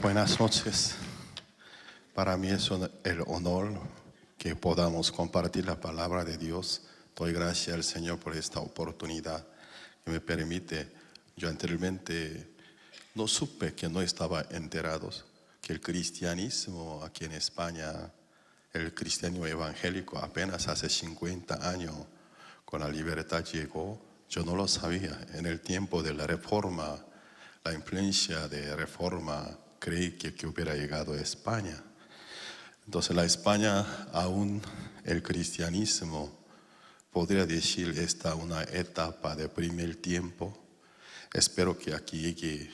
Buenas noches. Para mí es el honor que podamos compartir la palabra de Dios. Doy gracias al Señor por esta oportunidad que me permite. Yo anteriormente no supe, que no estaba enterado, que el cristianismo aquí en España, el cristianismo evangélico apenas hace 50 años con la libertad llegó. Yo no lo sabía. En el tiempo de la Reforma, la influencia de Reforma, creí que hubiera llegado a España. Entonces la España, aún el cristianismo, podría decir, está una etapa de primer tiempo. Espero que aquí llegue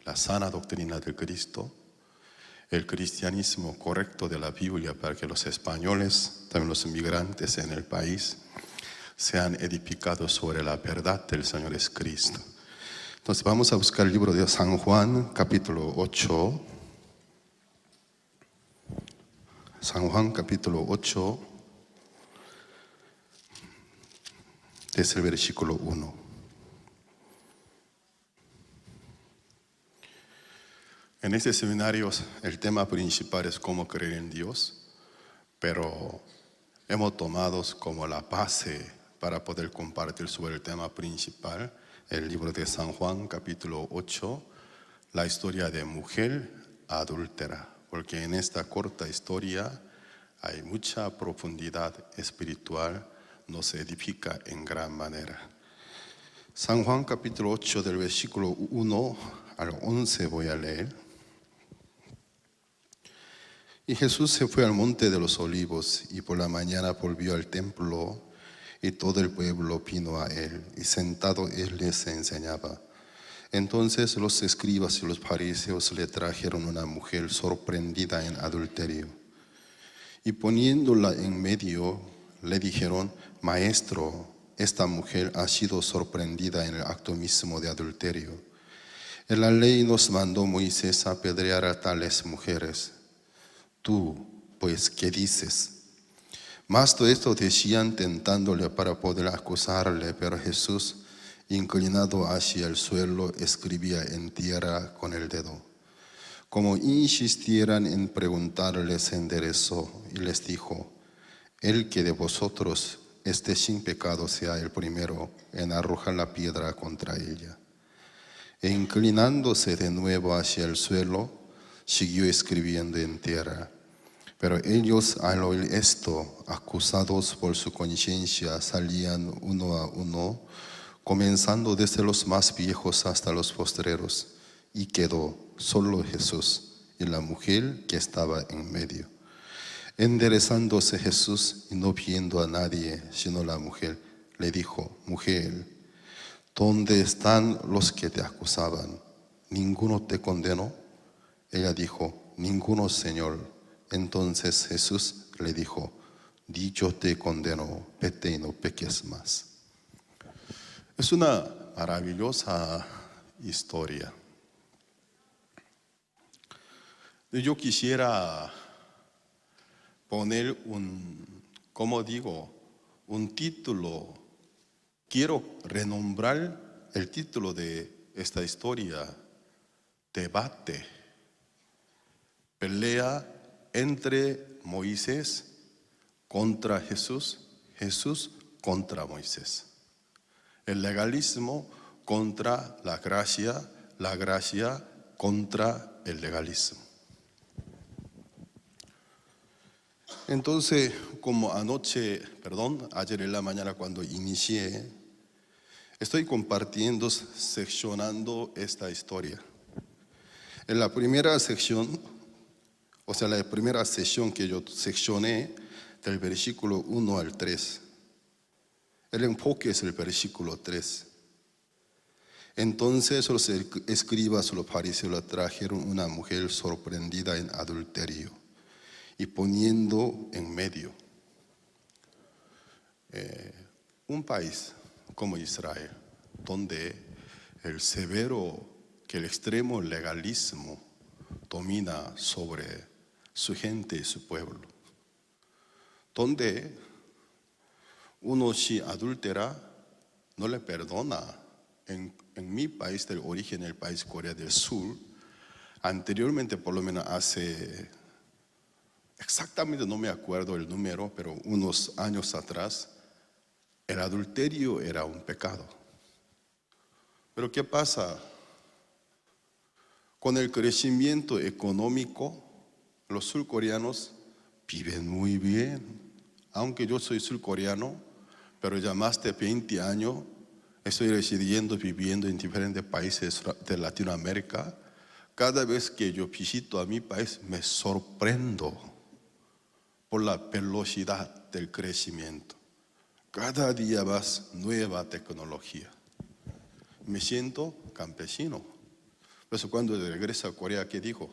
la sana doctrina de Cristo, el cristianismo correcto de la Biblia, para que los españoles, también los inmigrantes en el país, sean edificados sobre la verdad del Señor es Cristo. Entonces vamos a buscar el libro de San Juan, capítulo 8. San Juan, capítulo 8, desde el versículo 1. En este seminario el tema principal es cómo creer en Dios, pero hemos tomado como la base para poder compartir sobre el tema principal el libro de San Juan, capítulo 8, la historia de mujer adúltera, porque en esta corta historia hay mucha profundidad espiritual, nos edifica en gran manera. San Juan capítulo 8 del versículo 1 al 11 voy a leer. Y Jesús se fue al monte de los olivos y por la mañana volvió al templo y todo el pueblo vino a él y sentado él les enseñaba. Entonces los escribas y los fariseos le trajeron una mujer sorprendida en adulterio. Y poniéndola en medio, le dijeron: Maestro, esta mujer ha sido sorprendida en el acto mismo de adulterio. En la ley nos mandó Moisés a apedrear a tales mujeres. Tú, pues, ¿qué dices? Mas todo esto decían tentándole para poder acusarle, pero Jesús, inclinado hacia el suelo, escribía en tierra con el dedo. Como insistieran en preguntarle, se enderezó y les dijo: El que de vosotros esté sin pecado sea el primero en arrojar la piedra contra ella. E inclinándose de nuevo hacia el suelo, siguió escribiendo en tierra. Pero ellos, al oír esto, acusados por su conciencia, salían uno a uno, comenzando desde los más viejos hasta los postreros, y quedó solo Jesús y la mujer que estaba en medio. Enderezándose Jesús y no viendo a nadie sino la mujer, le dijo: Mujer, ¿dónde están los que te acusaban? ¿Ninguno te condenó? Ella dijo: Ninguno, Señor. Entonces Jesús le dijo: Di, yo te condeno, vete y no peques más. Es una maravillosa historia. Yo quisiera poner un título. Quiero renombrar el título de esta historia: Debate, pelea entre Moisés contra Jesús, Jesús contra Moisés. El legalismo contra la gracia contra el legalismo. Entonces, como ayer en la mañana cuando inicié, estoy compartiendo, seccionando esta historia. En la primera sección, la primera sesión que yo seccioné, del versículo 1 al 3. El enfoque es el versículo 3. Entonces los escribas y los fariseos le trajeron una mujer sorprendida en adulterio y poniendo en medio. Un país como Israel, donde el extremo legalismo domina sobre su gente y su pueblo, donde uno si adúltera no le perdona. En mi país del origen, el país Corea del Sur, Anteriormente, por lo menos hace, exactamente no me acuerdo el número, pero unos años atrás, el adulterio era un pecado. Pero ¿qué pasa? Con el crecimiento económico, los surcoreanos viven muy bien. Aunque yo soy surcoreano, pero ya más de 20 años estoy residiendo, viviendo en diferentes países de Latinoamérica. Cada vez que yo visito a mi país me sorprendo por la velocidad del crecimiento. Cada día más nueva tecnología. Me siento campesino. Por eso cuando regreso a Corea, ¿qué digo?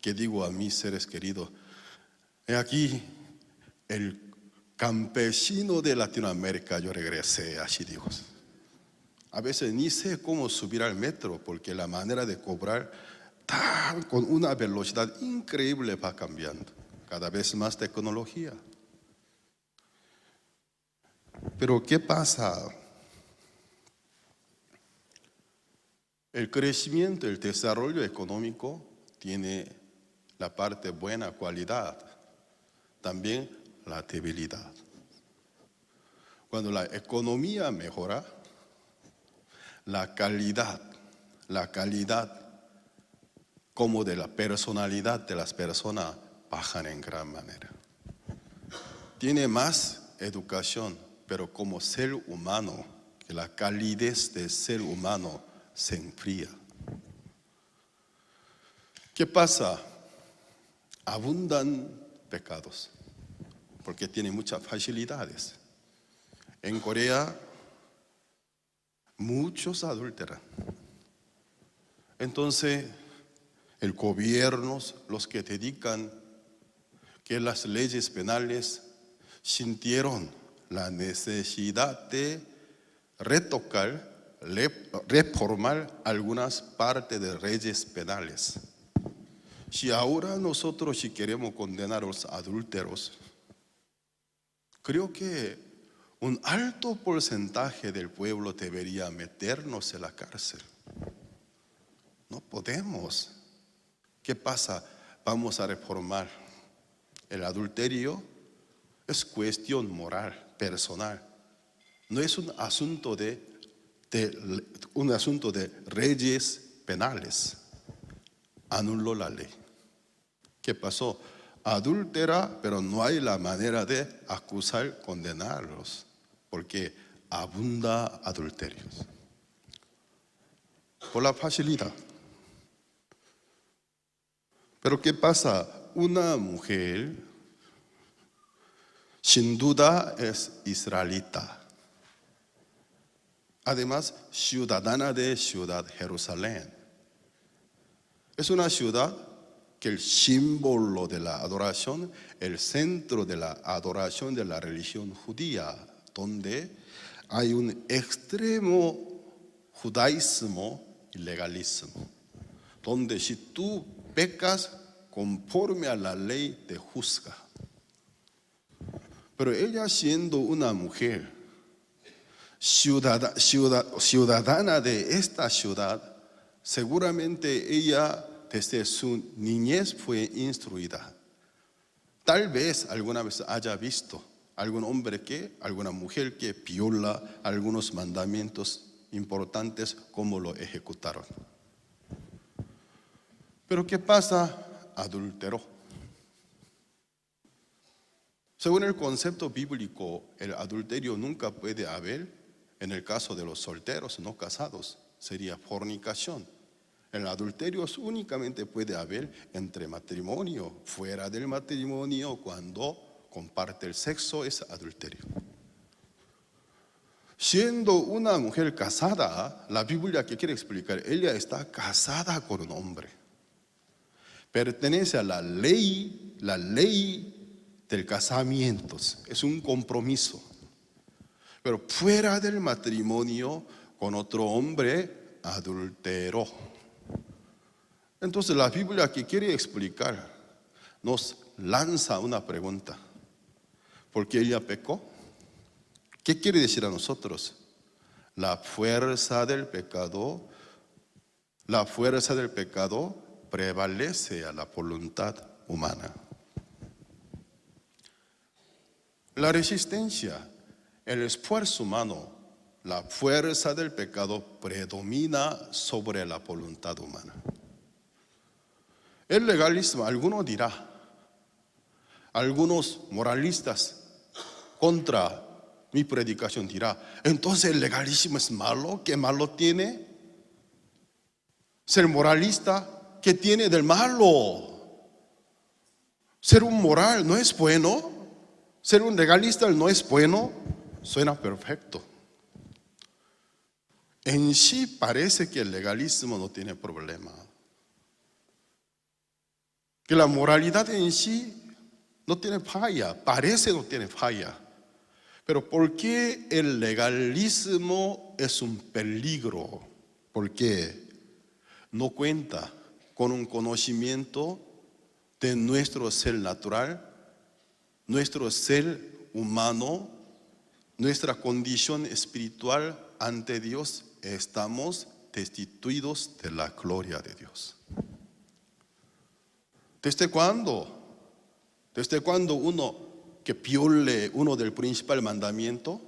¿Qué digo a mis seres queridos? He aquí el campesino de Latinoamérica, yo regresé, así digo. A veces ni sé cómo subir al metro porque la manera de cobrar con una velocidad increíble va cambiando. Cada vez más tecnología. Pero ¿qué pasa? El crecimiento, el desarrollo económico tiene la parte buena cualidad, también la debilidad. Cuando la economía mejora, la calidad como de la personalidad de las personas bajan en gran manera. Tiene más educación, pero como ser humano, que la calidez del ser humano se enfría. ¿Qué pasa? Abundan pecados, porque tiene muchas facilidades. En Corea, muchos adulteran. Entonces, el gobierno, los que dedican que las leyes penales sintieron la necesidad de reformar algunas partes de leyes penales. Si ahora nosotros si queremos condenar a los adúlteros, creo que un alto porcentaje del pueblo debería meternos en la cárcel. No podemos. ¿Qué pasa? Vamos a reformar. El adulterio es cuestión moral, personal. No es un asunto de leyes penales. Anuló la ley. ¿Qué pasó? Adúltera, pero no hay la manera de acusar, condenarlos, porque abunda adulterios. Por la facilidad. Pero ¿qué pasa? Una mujer, sin duda, es israelita. Además, ciudadana de Ciudad Jerusalén. Es una ciudad que el símbolo de la adoración, el centro de la adoración de la religión judía, donde hay un extremo judaísmo y legalismo, donde si tú pecas conforme a la ley te juzga. Pero ella siendo una mujer ciudadana de esta ciudad, seguramente ella desde su niñez fue instruida. Tal vez alguna vez haya visto alguna mujer que viola algunos mandamientos importantes, como lo ejecutaron. Pero ¿qué pasa? Adulteró. Según el concepto bíblico, el adulterio nunca puede haber en el caso de los solteros no casados. Sería fornicación. El adulterio únicamente puede haber entre matrimonio. Fuera del matrimonio, cuando comparte el sexo, es adulterio. Siendo una mujer casada, la Biblia que quiere explicar, ella está casada con un hombre. Pertenece a la ley del casamiento, es un compromiso. Pero fuera del matrimonio con otro hombre, adulteró. Entonces la Biblia que quiere explicar nos lanza una pregunta. ¿Por qué ella pecó? ¿Qué quiere decir a nosotros? La fuerza del pecado prevalece a la voluntad humana. La resistencia, el esfuerzo humano, la fuerza del pecado predomina sobre la voluntad humana. El legalismo, alguno dirá, algunos moralistas contra mi predicación dirá, entonces el legalismo es malo, ¿qué malo tiene? Ser moralista, ¿qué tiene del malo? Ser un moral no es bueno, ser un legalista no es bueno, suena perfecto. En sí parece que el legalismo no tiene problema, que la moralidad en sí no tiene falla, parece no tiene falla. Pero ¿por qué el legalismo es un peligro? Porque no cuenta con un conocimiento de nuestro ser natural, nuestro ser humano, nuestra condición espiritual ante Dios. Estamos destituidos de la gloria de Dios. ¿Desde cuándo? ¿Desde cuándo uno que viole uno del principal mandamiento?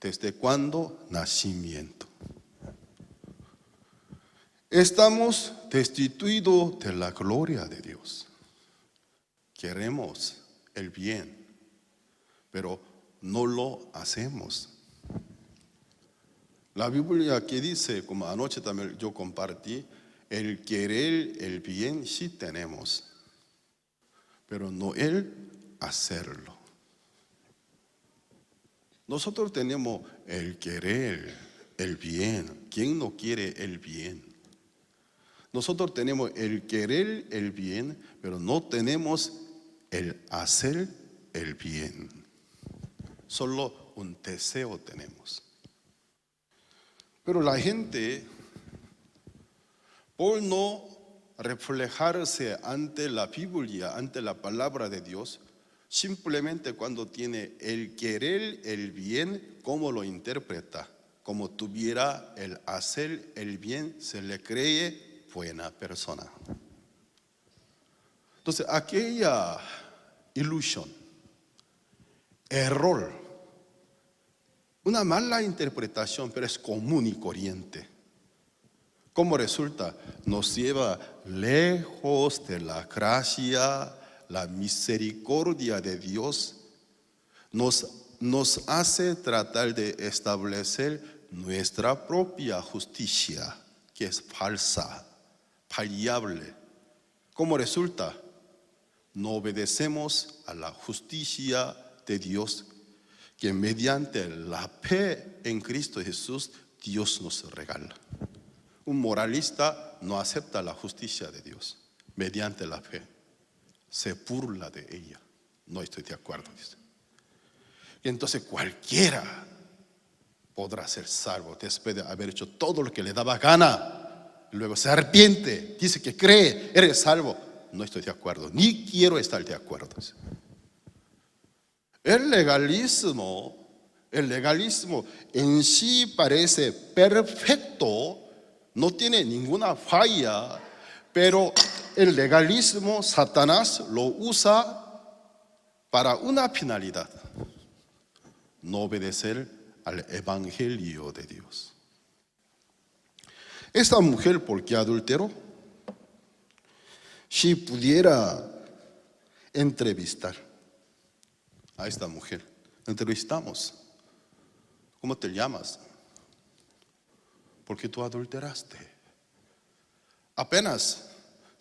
¿Desde cuándo? Nacimiento. Estamos destituidos de la gloria de Dios. Queremos el bien, pero no lo hacemos. La Biblia que dice, como anoche también yo compartí, el querer el bien sí tenemos, pero no el hacerlo. Nosotros tenemos el querer el bien. ¿Quién no quiere el bien? Nosotros tenemos el querer el bien, pero no tenemos el hacer el bien. Solo un deseo tenemos. Pero la gente, por no reflejarse ante la Biblia, ante la palabra de Dios, simplemente cuando tiene el querer el bien, ¿cómo lo interpreta? Como tuviera el hacer el bien, se le cree buena persona. Entonces, aquella ilusión, error, una mala interpretación, pero es común y corriente. ¿Cómo resulta? Nos lleva lejos de la gracia, la misericordia de Dios. Nos hace tratar de establecer nuestra propia justicia, que es falsa, fallable. ¿Cómo resulta? No obedecemos a la justicia de Dios, que mediante la fe en Cristo Jesús, Dios nos regala. Un moralista no acepta la justicia de Dios mediante la fe. Se burla de ella. No estoy de acuerdo, dice. Y entonces cualquiera podrá ser salvo después de haber hecho todo lo que le daba gana. Luego se arrepiente, dice que cree, eres salvo. No estoy de acuerdo, ni quiero estar de acuerdo. El legalismo en sí parece perfecto, no tiene ninguna falla, pero el legalismo, Satanás lo usa para una finalidad: no obedecer al evangelio de Dios. Esta mujer, ¿por qué adulteró? Si pudiera entrevistar a esta mujer, entrevistamos. ¿Cómo te llamas? ¿Por qué tú adulteraste? Apenas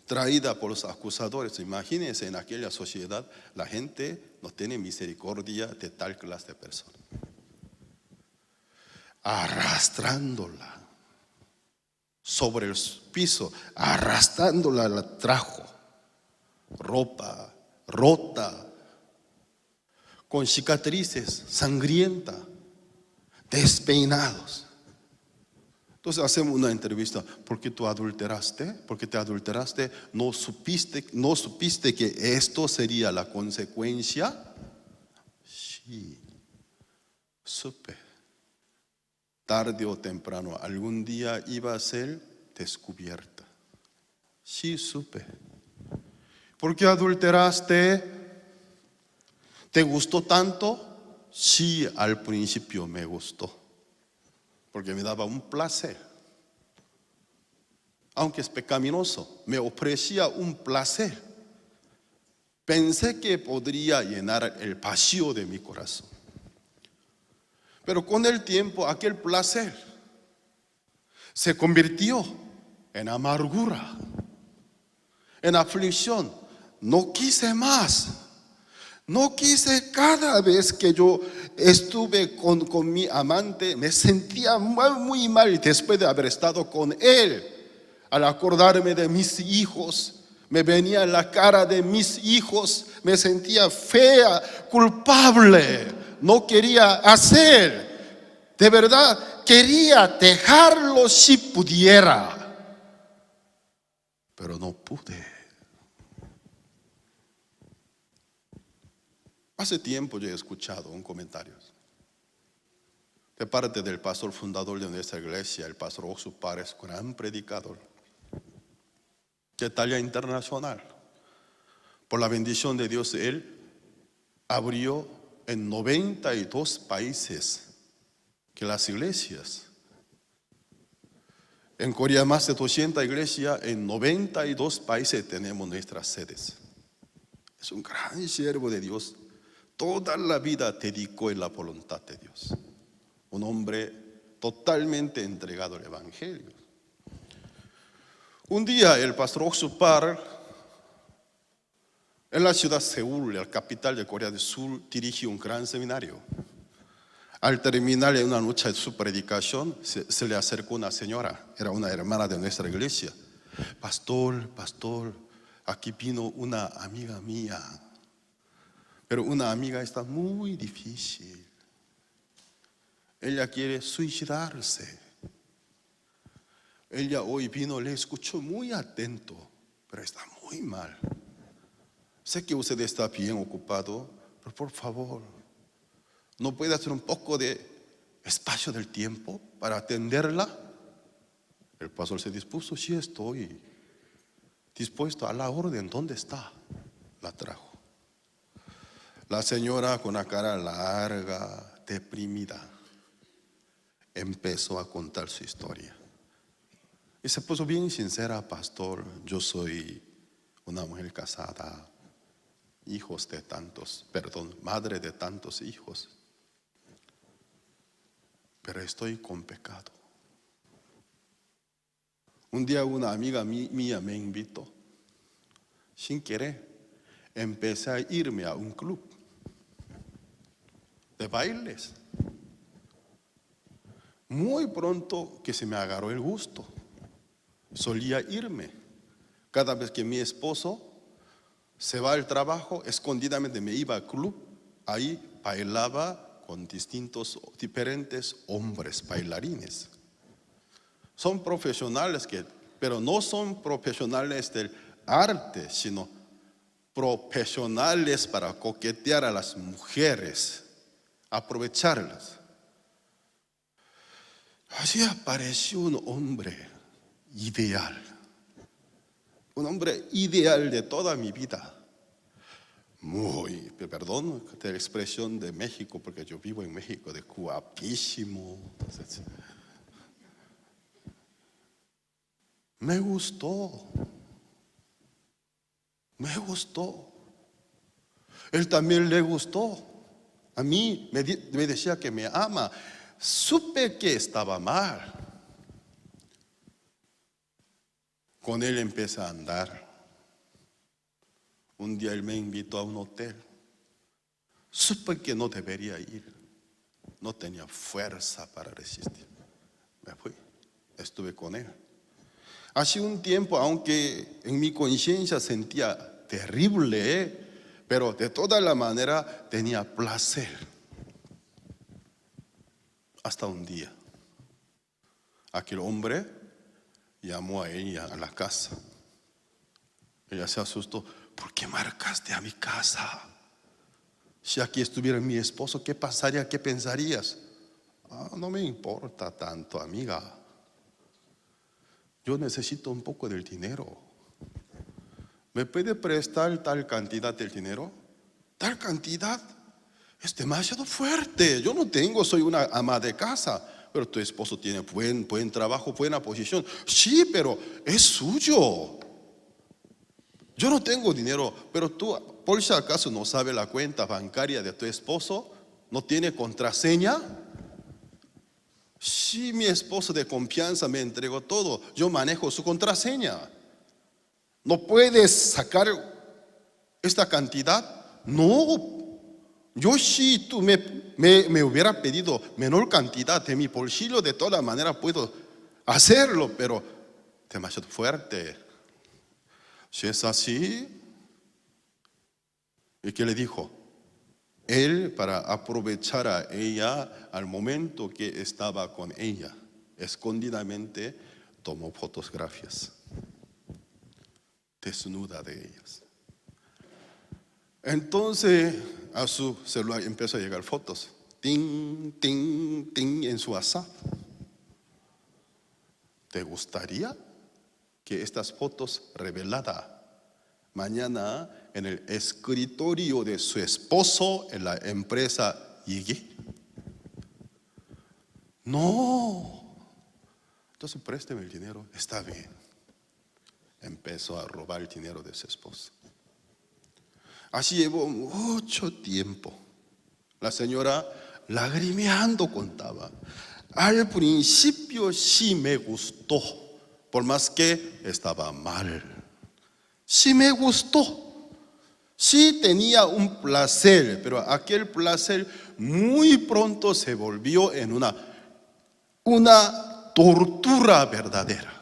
traída por los acusadores. Imagínense, en aquella sociedad la gente no tiene misericordia de tal clase de personas. Arrastrándola sobre el piso, arrastrándola, la trajo, ropa rota, con cicatrices, sangrienta, despeinados. Entonces hacemos una entrevista. ¿Por qué tú adulteraste? ¿Por qué te adulteraste? ¿No supiste que esto sería la consecuencia? Sí, supe. Tarde o temprano, algún día iba a ser descubierta. Sí, supe. ¿Por qué adulteraste? ¿Te gustó tanto? Sí, al principio me gustó, porque me daba un placer. Aunque es pecaminoso, me ofrecía un placer. Pensé que podría llenar el vacío de mi corazón. Pero con el tiempo aquel placer se convirtió en amargura, en aflicción. No quise más. No quise. Cada vez que yo estuve con mi amante, me sentía muy mal después de haber estado con él. Al acordarme de mis hijos, me venía la cara de mis hijos, me sentía fea, culpable. No quería hacer. De verdad, quería dejarlo si pudiera, pero no pude. Hace tiempo yo he escuchado un comentario de parte del pastor fundador de nuestra iglesia, el pastor Oxo Párez, gran predicador de talla internacional. Por la bendición de Dios, él abrió en 92 países que las iglesias. En Corea más de 200 iglesias, en 92 países tenemos nuestras sedes. Es un gran siervo de Dios. Toda la vida dedicó en la voluntad de Dios. Un hombre totalmente entregado al evangelio. Un día el pastor Oxo Park, en la ciudad de Seúl, la capital de Corea del Sur, dirigió un gran seminario. Al terminar una noche de su predicación, se le acercó una señora, era una hermana de nuestra iglesia. Pastor, aquí vino una amiga mía, pero una amiga está muy difícil. Ella quiere suicidarse. Ella hoy vino, le escuchó muy atento, pero está muy mal. Sé que usted está bien ocupado, pero por favor, ¿no puede hacer un poco de espacio del tiempo para atenderla? El pastor se dispuso. Sí, estoy dispuesto, a la orden. ¿Dónde está? La trajo. La señora, con una cara larga, deprimida, empezó a contar su historia. Y se puso bien sincera. Pastor, yo soy una mujer casada, madre de tantos hijos, pero estoy con pecado. Un día una amiga mía me invitó. Sin querer, empecé a irme a un club de bailes. Muy pronto que se me agarró el gusto. Solía irme. Cada vez que mi esposo se va al trabajo, escondidamente me iba al club. Ahí bailaba con diferentes hombres bailarines. Son profesionales pero no son profesionales del arte, sino profesionales para coquetear a las mujeres, aprovecharlas. Así apareció un hombre ideal, un hombre ideal de toda mi vida. Perdón de la expresión de México, porque yo vivo en México, de guapísimo. Me gustó. Él también le gustó. A mí me decía que me ama. Supe que estaba mal. Con él empecé a andar. Un día él me invitó a un hotel. Supe que no debería ir. No tenía fuerza para resistir. Me fui. Estuve con él. Hace un tiempo, aunque en mi conciencia sentía terrible, pero de toda la manera tenía placer. Hasta un día, aquel hombre llamó a ella a la casa. Ella se asustó. ¿Por qué marcaste a mi casa? Si aquí estuviera mi esposo, ¿qué pasaría? ¿Qué pensarías? No me importa tanto, amiga. Yo necesito un poco del dinero. ¿Me puede prestar tal cantidad del dinero? Tal cantidad es demasiado fuerte. Yo no tengo, soy una ama de casa, pero tu esposo tiene buen trabajo, buena posición. Sí, pero es suyo. Yo no tengo dinero, pero tú, por si acaso, no sabes la cuenta bancaria de tu esposo, no tiene contraseña. Sí, mi esposo de confianza me entregó todo, yo manejo su contraseña. ¿No puedes sacar esta cantidad? No. Yo si tú me hubiera pedido menor cantidad de mi bolsillo, de toda manera puedo hacerlo, pero demasiado fuerte. Si es así, ¿y qué le dijo? Él, para aprovechar a ella al momento que estaba con ella, escondidamente tomó fotografías desnuda de ellas. Entonces a su celular empezó a llegar fotos, ting, ting, ting, en su WhatsApp. ¿Te gustaría que estas fotos reveladas mañana en el escritorio de su esposo en la empresa llegue? No. Entonces présteme el dinero, está bien. Empezó a robar el dinero de su esposo. Así llevó mucho tiempo. La señora lagrimeando contaba: al principio sí me gustó, por más que estaba mal. Sí me gustó, sí tenía un placer, pero aquel placer muy pronto se volvió en una tortura verdadera.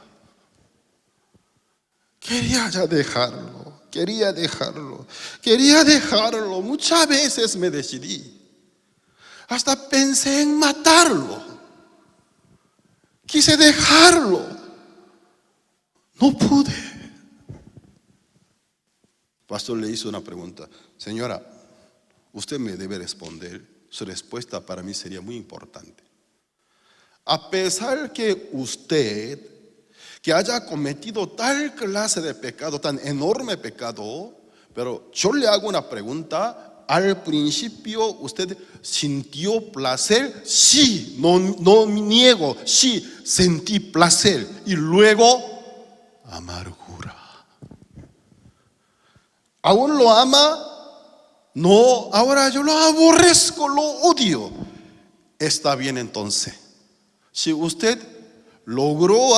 Quería ya dejarlo, quería dejarlo. Muchas veces me decidí, hasta pensé en matarlo. Quise dejarlo, no pude. Pastor le hizo una pregunta: señora, usted me debe responder. Su respuesta para mí sería muy importante. A pesar que usted, que haya cometido tal clase de pecado, tan enorme pecado, pero yo le hago una pregunta. Al principio usted sintió placer, sí, no niego, sí, sentí placer, y luego amargura. ¿Aún lo ama? No, ahora yo lo aborrezco, lo odio. Está bien entonces. Si usted logró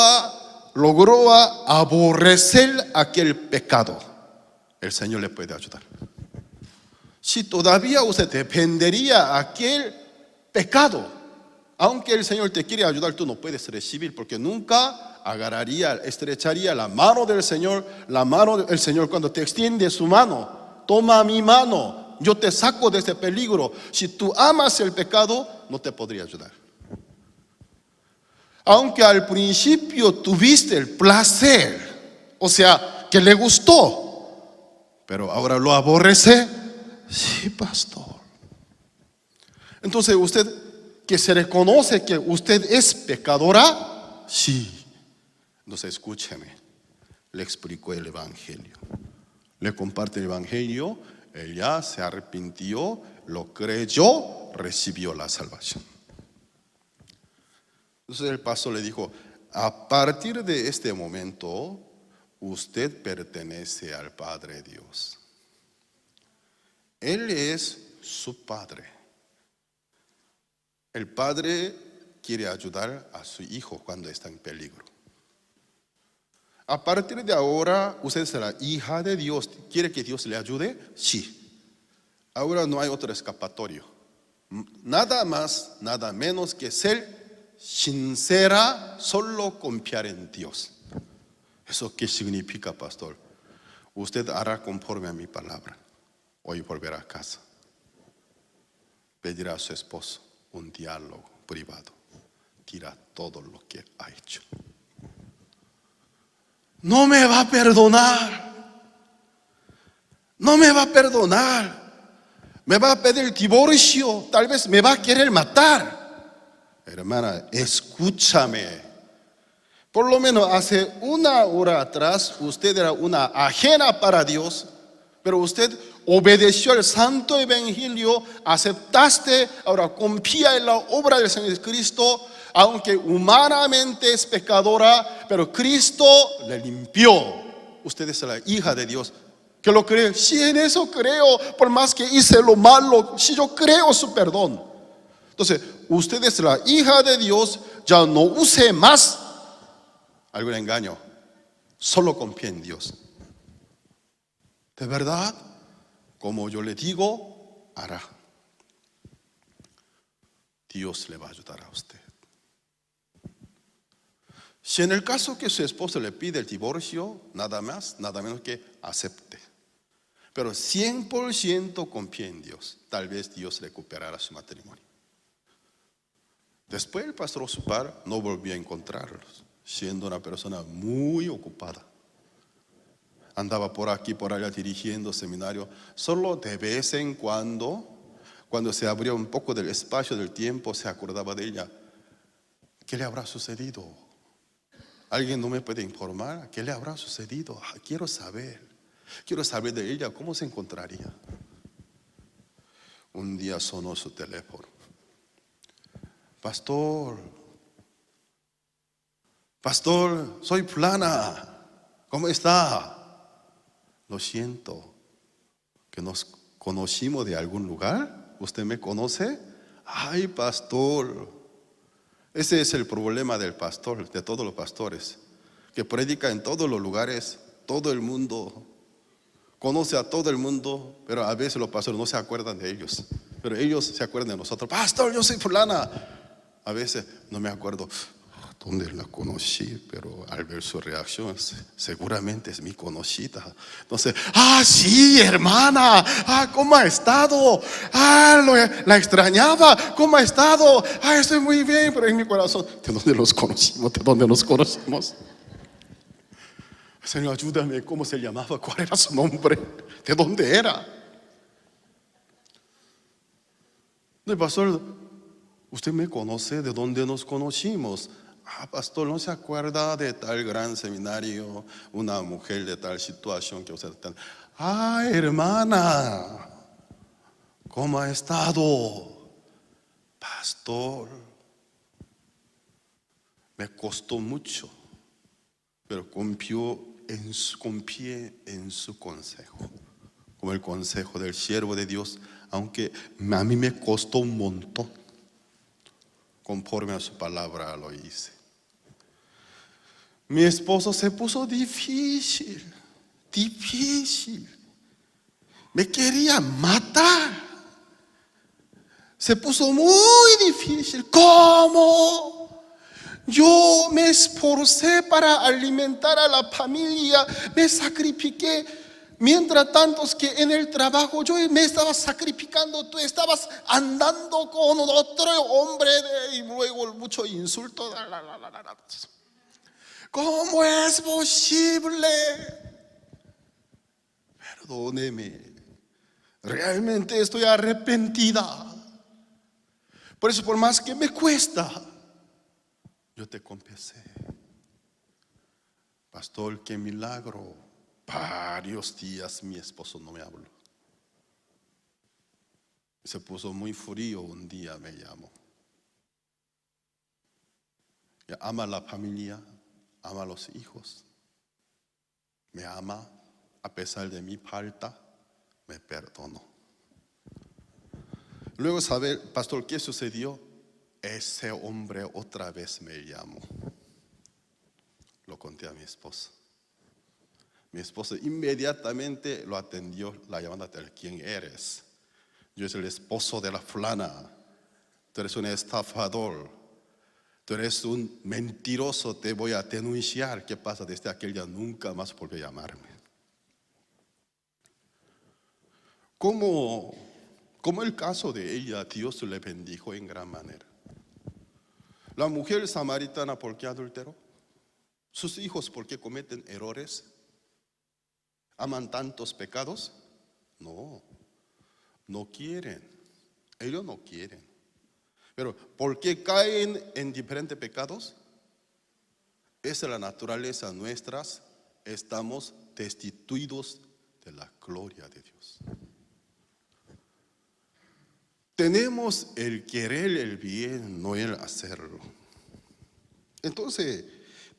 aborrecer aquel pecado, el Señor le puede ayudar. Si todavía usted dependería de aquel pecado, aunque el Señor te quiere ayudar, tú no puedes recibir, porque nunca estrecharía la mano del Señor. La mano del Señor, cuando te extiende su mano, toma mi mano, yo te saco de ese peligro. Si tú amas el pecado, no te podría ayudar. Aunque al principio tuviste el placer, o sea, que le gustó, pero ahora lo aborrece. Sí, pastor. Entonces usted, que se reconoce que usted es pecadora, sí. Entonces escúcheme, le explico el evangelio, le comparte el evangelio. Ella se arrepintió, lo creyó, recibió la salvación. Entonces el pastor le dijo: a partir de este momento usted pertenece al Padre Dios. Él es su Padre. El Padre quiere ayudar a su hijo cuando está en peligro. A partir de ahora usted será hija de Dios. ¿Quiere que Dios le ayude? Sí. Ahora no hay otro escapatorio. Nada más, nada menos que ser sincera, solo confiar en Dios. ¿Eso qué significa, pastor? Usted hará conforme a mi palabra. Hoy volverá a casa. Pedirá a su esposo un diálogo privado. Dirá todo lo que ha hecho. No me va a perdonar. No me va a perdonar. Me va a pedir divorcio. Tal vez me va a querer matar. Hermana, escúchame. Por lo menos hace una hora atrás usted era una ajena para Dios, pero usted obedeció al santo evangelio, aceptaste, ahora confía en la obra del Señor Cristo, aunque humanamente es pecadora, pero Cristo le limpió. Usted es la hija de Dios. ¿Que lo cree? Sí, en eso creo, por más que hice lo malo, sí, yo creo su perdón. Entonces, usted es la hija de Dios, ya no use más algún engaño, solo confía en Dios. De verdad, como yo le digo, hará. Dios le va a ayudar a usted. Si en el caso que su esposo le pide el divorcio, nada más, nada menos que acepte. Pero 100% confía en Dios. Tal vez Dios recuperará su matrimonio. Después el pastor Osupar no volvió a encontrarlos, siendo una persona muy ocupada. Andaba por aquí, por allá dirigiendo seminario. Solo de vez en cuando se abrió un poco del espacio del tiempo, se acordaba de ella. ¿Qué le habrá sucedido? ¿Alguien no me puede informar? ¿Qué le habrá sucedido? Quiero saber de ella, ¿cómo se encontraría? Un día sonó su teléfono. Pastor, soy fulana, ¿cómo está? Lo siento, que nos conocimos de algún lugar. ¿Usted me conoce? Ay, pastor. Ese es el problema del pastor, de todos los pastores, que predica en todos los lugares, todo el mundo, conoce a todo el mundo, pero a veces los pastores no se acuerdan de ellos, pero ellos se acuerdan de nosotros. Pastor, yo soy fulana. A veces no me acuerdo dónde la conocí, pero al ver su reacción, seguramente es mi conocida. Entonces, sí, hermana, ¿cómo ha estado? La extrañaba, ¿cómo ha estado? Estoy muy bien, pero en mi corazón, ¿de dónde nos conocimos? ¿De dónde nos conocimos? Señor, ayúdame, ¿cómo se llamaba? ¿Cuál era su nombre? ¿De dónde era? No, pastor, ¿usted me conoce? ¿De dónde nos conocimos? Pastor, ¿no se acuerda de tal gran seminario? Una mujer de tal situación que usted está. Hermana, ¿cómo ha estado? Pastor, me costó mucho, pero confié en su consejo, como el consejo del siervo de Dios, aunque a mí me costó un montón. Conforme a su palabra lo hice. Mi esposo se puso difícil. Me quería matar. Se puso muy difícil. ¿Cómo? Yo me esforcé para alimentar a la familia, me sacrifiqué. Mientras tanto que en el trabajo yo me estaba sacrificando, tú estabas andando con otro hombre y luego mucho insulto. ¿Cómo es posible? Perdóneme, realmente estoy arrepentida. Por eso, por más que me cuesta, yo te confesé. Pastor, qué milagro. Varios días mi esposo no me habló. Se puso muy frío, un día me llamó. Ama a la familia, ama a los hijos. Me ama a pesar de mi falta, me perdonó. Luego, ¿sabe, pastor, qué sucedió? Ese hombre otra vez me llamó. Lo conté a mi esposa. Mi esposa inmediatamente lo atendió la llamada de ¿quién eres? Yo soy el esposo de la fulana. Tú eres un estafador. Tú eres un mentiroso. Te voy a denunciar. ¿Qué pasa? Desde aquel día nunca más volvió a llamarme. Como el caso de ella, Dios le bendijo en gran manera. La mujer samaritana, ¿por qué adulteró? Sus hijos, ¿por qué cometen errores? ¿Aman tantos pecados? No quieren. Ellos no quieren. Pero ¿por qué caen en diferentes pecados? Esa es la naturaleza nuestra. Estamos destituidos de la gloria de Dios. Tenemos el querer el bien, no el hacerlo. Entonces,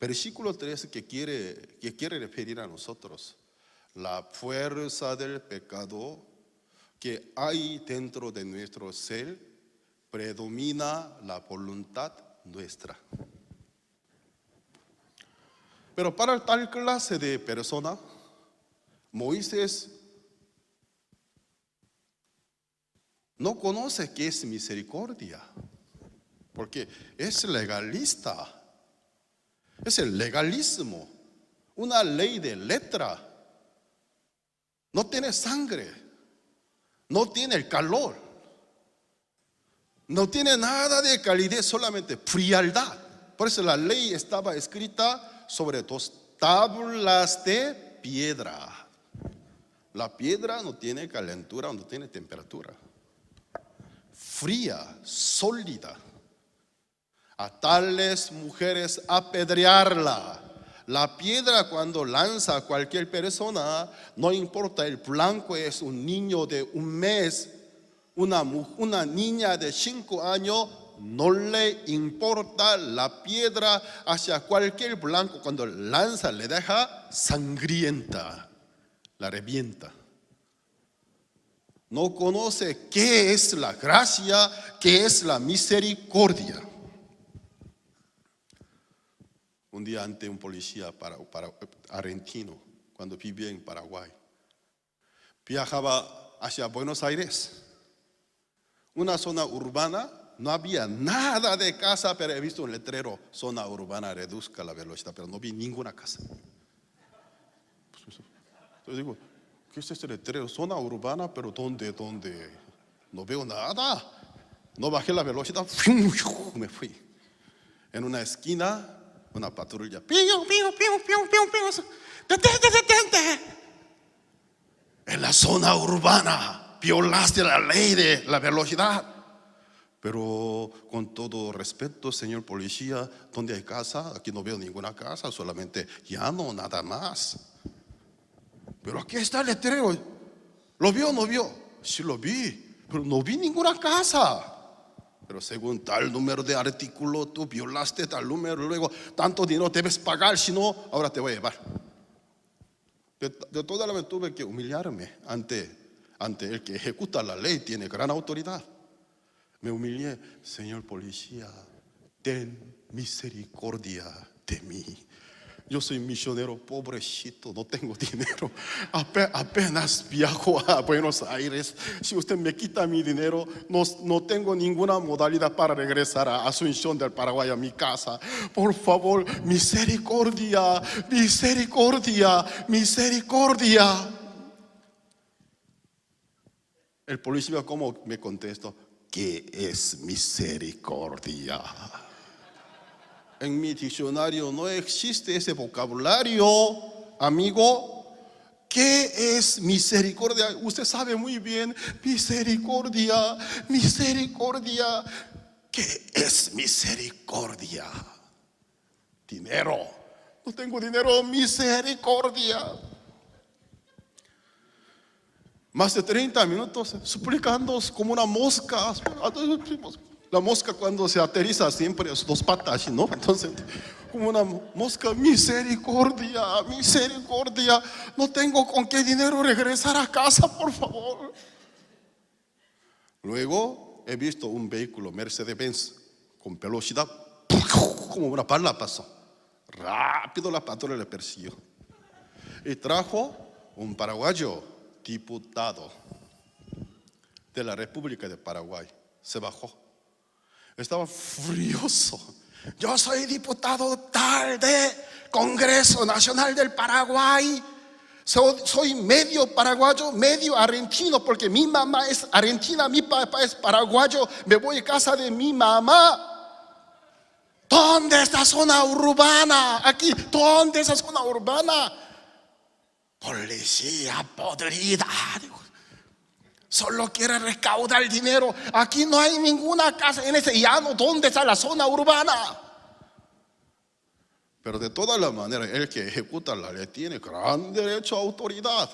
versículo 3 que quiere referir a nosotros, la fuerza del pecado que hay dentro de nuestro ser, predomina la voluntad nuestra. Pero para tal clase de persona, Moisés no conoce qué es misericordia, porque es legalista, es el legalismo, una ley de letra. No tiene sangre, no tiene el calor, no tiene nada de calidez, solamente frialdad. Por eso la ley estaba escrita sobre 2 tablas de piedra. La piedra no tiene calentura, no tiene temperatura. Fría, sólida. A tales mujeres apedrearla. La piedra cuando lanza a cualquier persona, no importa el blanco es un niño de 1 mes, una niña de 5 años, no le importa la piedra hacia cualquier blanco. Cuando lanza le deja sangrienta, la revienta. No conoce qué es la gracia, qué es la misericordia. Un día ante un policía argentino, cuando vivía en Paraguay, viajaba hacia Buenos Aires, una zona urbana, no había nada de casa, pero he visto un letrero, zona urbana reduzca la velocidad, pero no vi ninguna casa. Entonces digo, ¿qué es este letrero? Zona urbana, pero ¿dónde? No veo nada. No bajé la velocidad, me fui. En una esquina, una patrulla, detente. En la zona urbana, violaste la ley de la velocidad. Pero con todo respeto, señor policía, ¿dónde hay casa? Aquí no veo ninguna casa, solamente llano, nada más. Pero aquí está el letrero. ¿Lo vio o no vio? Sí lo vi, pero no vi ninguna casa. Pero según tal número de artículo, tú violaste tal número, luego tanto dinero debes pagar, si no, ahora te voy a llevar. De toda la vez tuve que humillarme ante el que ejecuta la ley, tiene gran autoridad. Me humillé, señor policía, ten misericordia de mí. Yo soy misionero pobrecito, no tengo dinero. Apenas viajo a Buenos Aires. Si usted me quita mi dinero, no tengo ninguna modalidad para regresar a Asunción del Paraguay, a mi casa. Por favor, misericordia, misericordia, misericordia. El policía, ¿cómo me contestó? ¿Qué es misericordia? En mi diccionario no existe ese vocabulario, amigo. ¿Qué es misericordia? Usted sabe muy bien, misericordia, misericordia. ¿Qué es misericordia? Dinero. No tengo dinero, misericordia. Más de 30 minutos suplicando como una mosca. La mosca cuando se aterriza siempre es 2 patas, ¿no? Entonces, como una mosca, misericordia, misericordia. No tengo con qué dinero regresar a casa, por favor. Luego he visto un vehículo Mercedes-Benz con velocidad, como una bala pasó. Rápido la patrulla le persiguió. Y trajo un paraguayo, diputado de la República de Paraguay. Se bajó. Estaba furioso. Yo soy diputado tal de Congreso Nacional del Paraguay. Soy medio paraguayo, medio argentino, porque mi mamá es argentina, mi papá es paraguayo. Me voy a casa de mi mamá. ¿Dónde está la zona urbana? Aquí, ¿dónde es la zona urbana? Policía podrida. Solo quiere recaudar dinero. Aquí no hay ninguna casa en ese llano. ¿Dónde está la zona urbana? Pero de todas las maneras, el que ejecuta la ley tiene gran derecho a autoridad.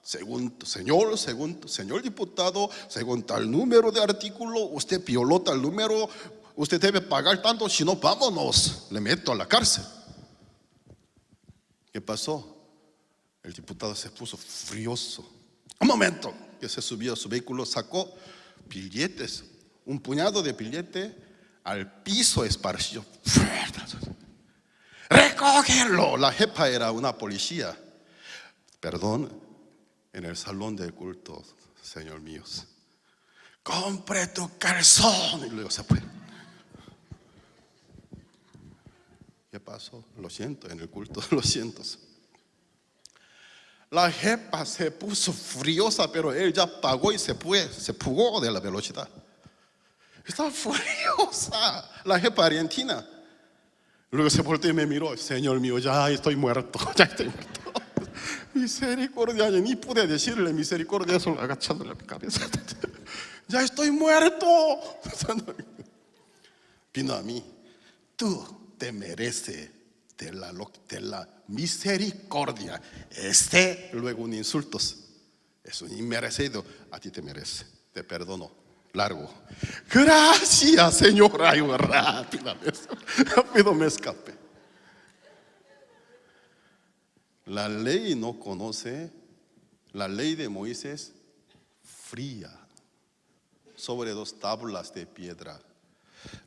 Señor diputado, según tal número de artículo, usted violó tal número, usted debe pagar tanto, si no, vámonos, le meto a la cárcel. ¿Qué pasó? El diputado se puso furioso. Un momento, que se subió a su vehículo, sacó billetes, un puñado de billetes al piso esparcido. ¡Recógelo! La jefa era una policía. Perdón, en el salón del culto, Señor mío. Compre tu calzón. Y luego se fue. ¿Qué pasó? Lo siento, en el culto, lo siento. La jefa se puso furiosa, pero él ya pagó y se fue, se fugó de la velocidad. Estaba furiosa la jefa argentina. Luego se volteó y me miró. Señor mío, ya estoy muerto, ya estoy muerto. Misericordia, ni pude decirle misericordia, solo agachándole la cabeza. Ya estoy muerto. Vino a mí. Tú te mereces de la misericordia. Luego un insulto. Es un inmerecido. A ti te merece. Te perdono. Largo. Gracias, señora. Yo rápido me escapé. La ley no conoce, la ley de Moisés fría, sobre 2 tablas de piedra.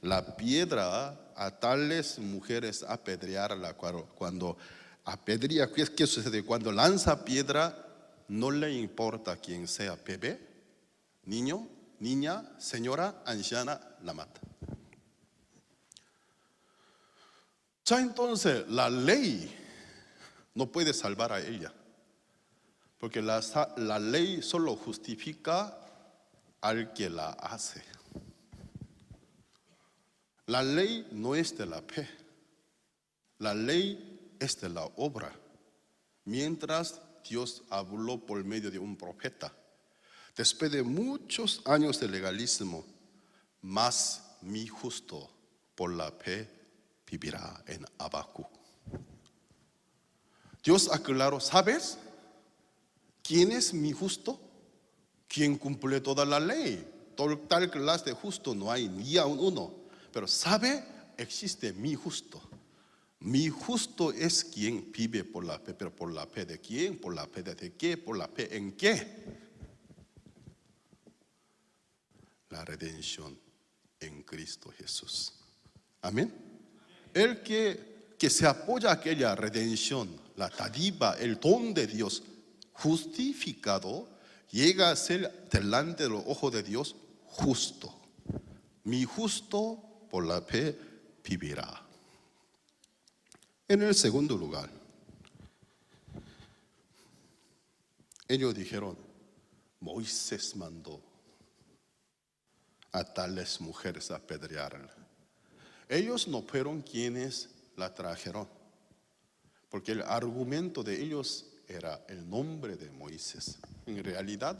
La piedra a tales mujeres apedrearla. Cuando apedrea, ¿qué sucede? Cuando lanza piedra, no le importa quién sea, bebé, niño, niña, señora, anciana, la mata. Ya entonces la ley no puede salvar a ella, porque la ley solo justifica al que la hace. La ley no es de la fe, la ley es de la obra. Mientras Dios habló por medio de un profeta, después de muchos años de legalismo, más mi justo por la fe vivirá, en Habacuc. Dios aclaró, ¿sabes quién es mi justo? ¿Quién cumple toda la ley? Tal clase de justo no hay ni a uno. Pero ¿sabe? Existe mi justo. Mi justo es quien vive por la fe. ¿Pero por la fe de quién? ¿Por la fe de qué? ¿Por la fe en qué? La redención en Cristo Jesús. Amén. El que se apoya a aquella redención, la dádiva, el don de Dios, justificado, llega a ser delante de los ojos de Dios justo. Mi justo por la fe vivirá. En el segundo lugar, ellos dijeron, Moisés mandó a tales mujeres a apedrearla. Ellos no fueron quienes la trajeron, porque el argumento de ellos era el nombre de Moisés. En realidad,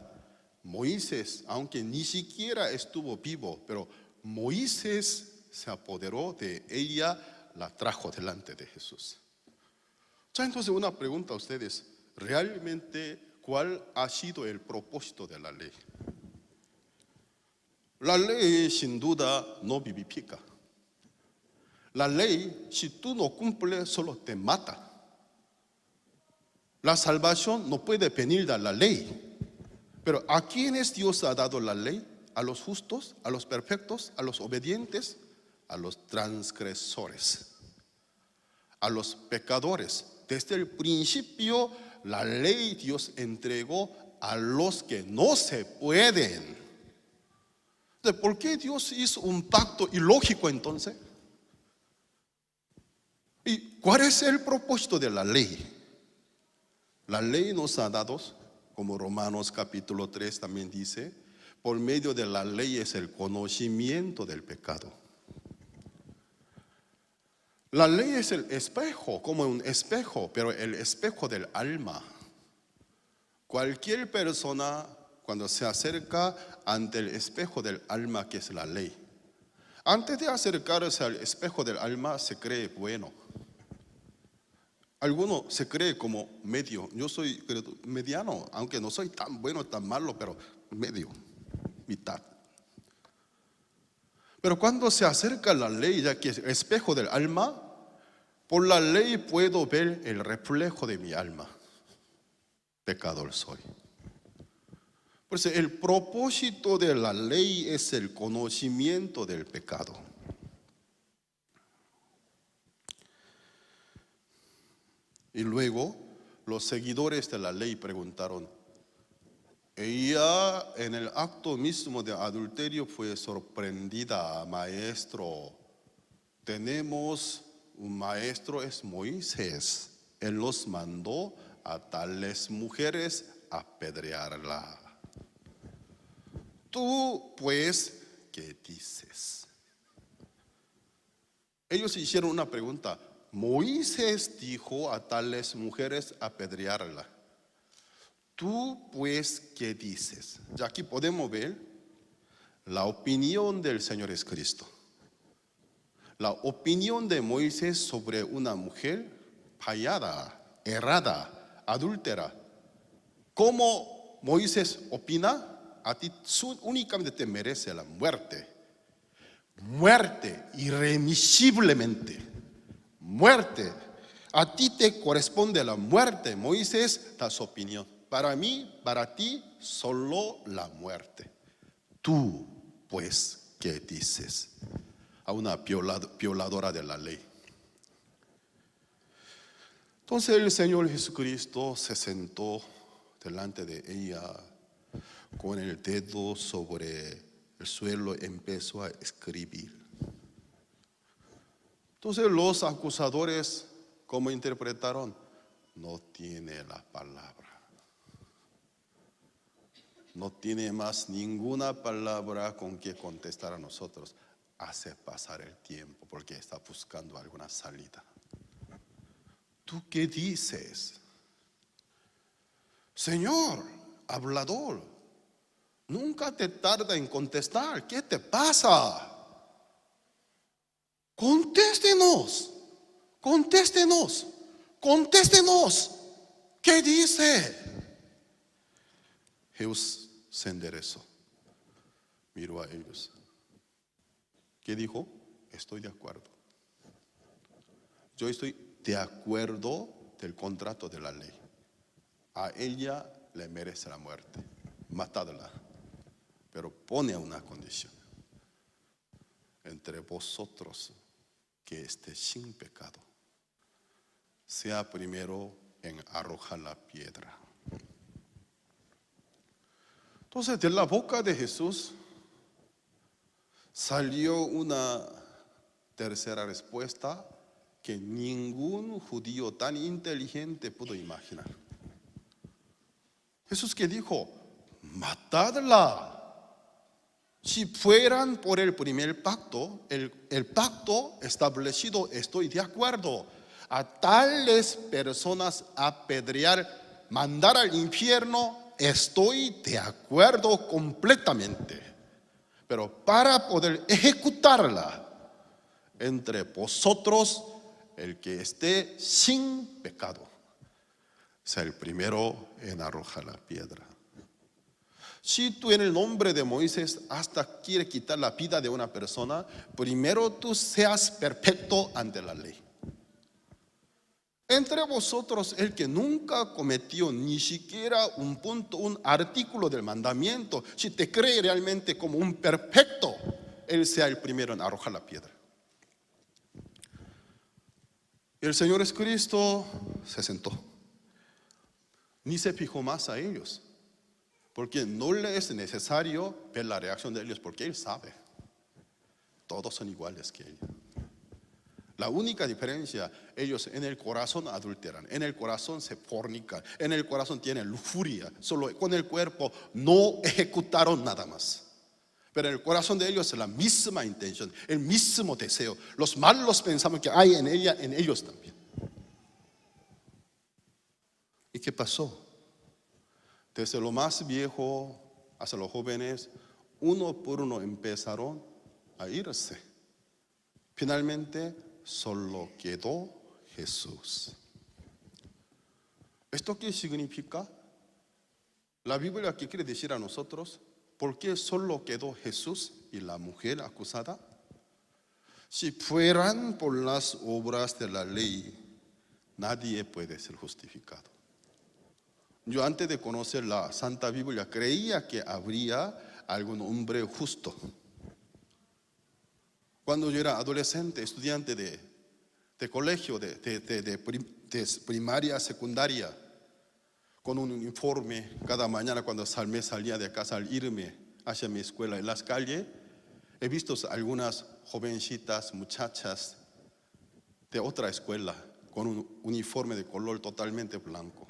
Moisés, aunque ni siquiera estuvo vivo, pero Moisés se apoderó de ella, la trajo delante de Jesús. Ya entonces una pregunta a ustedes, ¿realmente cuál ha sido el propósito de la ley? La ley sin duda no vivifica. La ley, si tú no cumples, solo te mata. La salvación no puede venir de la ley. Pero ¿a quiénes Dios ha dado la ley? ¿A los justos? ¿A los perfectos? ¿A los obedientes? A los transgresores, a los pecadores. Desde el principio la ley Dios entregó a los que no se pueden. ¿Por qué Dios hizo un pacto ilógico entonces? ¿Y cuál es el propósito de la ley? La ley nos ha dado, como Romanos capítulo 3 también dice, por medio de la ley es el conocimiento del pecado. La ley es el espejo, como un espejo, pero el espejo del alma. Cualquier persona, cuando se acerca ante el espejo del alma, que es la ley, antes de acercarse al espejo del alma, se cree bueno. Alguno se cree como medio. Yo soy mediano, aunque no soy tan bueno, tan malo, pero medio, mitad. Pero cuando se acerca la ley, ya que es el espejo del alma, por la ley puedo ver el reflejo de mi alma. Pecador soy. Por eso el propósito de la ley es el conocimiento del pecado. Y luego los seguidores de la ley preguntaron, ella en el acto mismo de adulterio fue sorprendida, maestro. Tenemos un maestro, es Moisés. Él los mandó a tales mujeres a apedrearla. Tú, pues, ¿qué dices? Ellos hicieron una pregunta. Moisés dijo a tales mujeres apedrearla. Tú, pues, ¿qué dices? Ya aquí podemos ver la opinión del Señor es Cristo. La opinión de Moisés sobre una mujer fallada, errada, adúltera. ¿Cómo Moisés opina? A ti únicamente te merece la muerte. Muerte, irremisiblemente. Muerte. A ti te corresponde la muerte. Moisés da su opinión. Para mí, para ti, solo la muerte. Tú, pues, ¿qué dices? A una violadora de la ley. Entonces el Señor Jesucristo se sentó delante de ella con el dedo sobre el suelo, empezó a escribir. Entonces los acusadores, ¿cómo interpretaron? No tiene la palabra. No tiene más ninguna palabra con que contestar a nosotros. Hace pasar el tiempo porque está buscando alguna salida. ¿Tú qué dices? Señor, hablador, nunca te tarda en contestar. ¿Qué te pasa? Contéstenos, contéstenos, contéstenos. ¿Qué dice? Jesús se enderezó, miró a ellos. ¿Qué dijo? Estoy de acuerdo. Yo estoy de acuerdo del contrato de la ley. A ella le merece la muerte, matadla. Pero pone una condición. Entre vosotros que esté sin pecado, sea primero en arrojar la piedra. Entonces de la boca de Jesús salió una tercera respuesta que ningún judío tan inteligente pudo imaginar. Jesús que dijo, matadla. Si fueran por el primer pacto, el pacto establecido, estoy de acuerdo. A tales personas apedrear, mandar al infierno, estoy de acuerdo completamente. Pero para poder ejecutarla, entre vosotros, el que esté sin pecado, sea el primero en arrojar la piedra. Si tú en el nombre de Moisés hasta quieres quitar la vida de una persona, primero tú seas perfecto ante la ley. Entre vosotros el que nunca cometió ni siquiera un punto, un artículo del mandamiento, si te cree realmente como un perfecto, él sea el primero en arrojar la piedra. El Señor Jesucristo se sentó. Ni se fijó más a ellos. Porque no le es necesario ver la reacción de ellos, porque Él sabe. Todos son iguales que Él. La única diferencia, ellos en el corazón adulteran, en el corazón se fornican, en el corazón tienen lujuria. Solo con el cuerpo no ejecutaron nada más. Pero en el corazón de ellos es la misma intención, el mismo deseo. Los malos pensamos que hay en ella, en ellos también. ¿Y qué pasó? Desde lo más viejo hasta los jóvenes, uno por uno empezaron a irse. Finalmente, solo quedó Jesús. ¿Esto qué significa? La Biblia, ¿qué quiere decir a nosotros? ¿Por qué solo quedó Jesús y la mujer acusada? Si fueran por las obras de la ley, nadie puede ser justificado. Yo antes de conocer la Santa Biblia creía que habría algún hombre justo. Cuando yo era adolescente, estudiante de colegio, de primaria, secundaria, con un uniforme cada mañana cuando salía de casa al irme hacia mi escuela en las calles, he visto algunas jovencitas, muchachas de otra escuela con un uniforme de color totalmente blanco.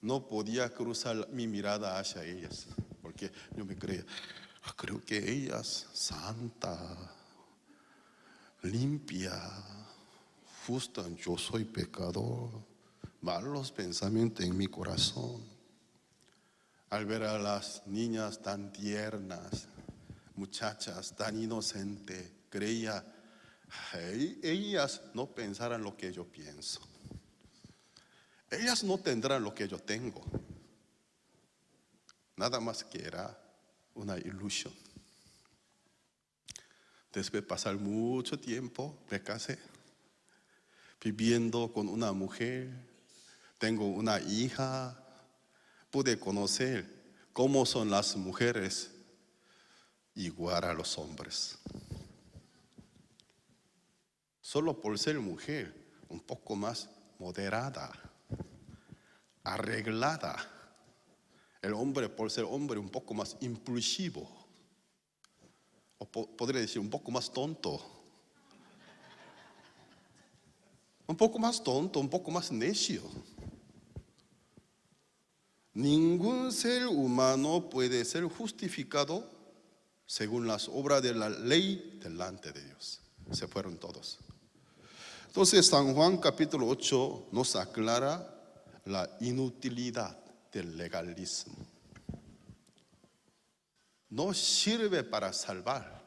No podía cruzar mi mirada hacia ellas, porque yo me creía, creo que ellas, santa, limpia, justa, yo soy pecador, malos pensamientos en mi corazón. Al ver a las niñas tan tiernas, muchachas tan inocentes, creía, ellas no pensarán lo que yo pienso. Ellas no tendrán lo que yo tengo. Nada más que era una ilusión. Después de pasar mucho tiempo, me casé, viviendo con una mujer, tengo una hija, pude conocer cómo son las mujeres igual a los hombres. Solo por ser mujer, un poco más moderada, arreglada. El hombre, por ser hombre, un poco más impulsivo. O podría decir un poco más tonto. Un poco más tonto, un poco más necio. Ningún ser humano puede ser justificado según las obras de la ley delante de Dios. Se fueron todos. Entonces San Juan capítulo 8 nos aclara la inutilidad del legalismo. No sirve para salvar,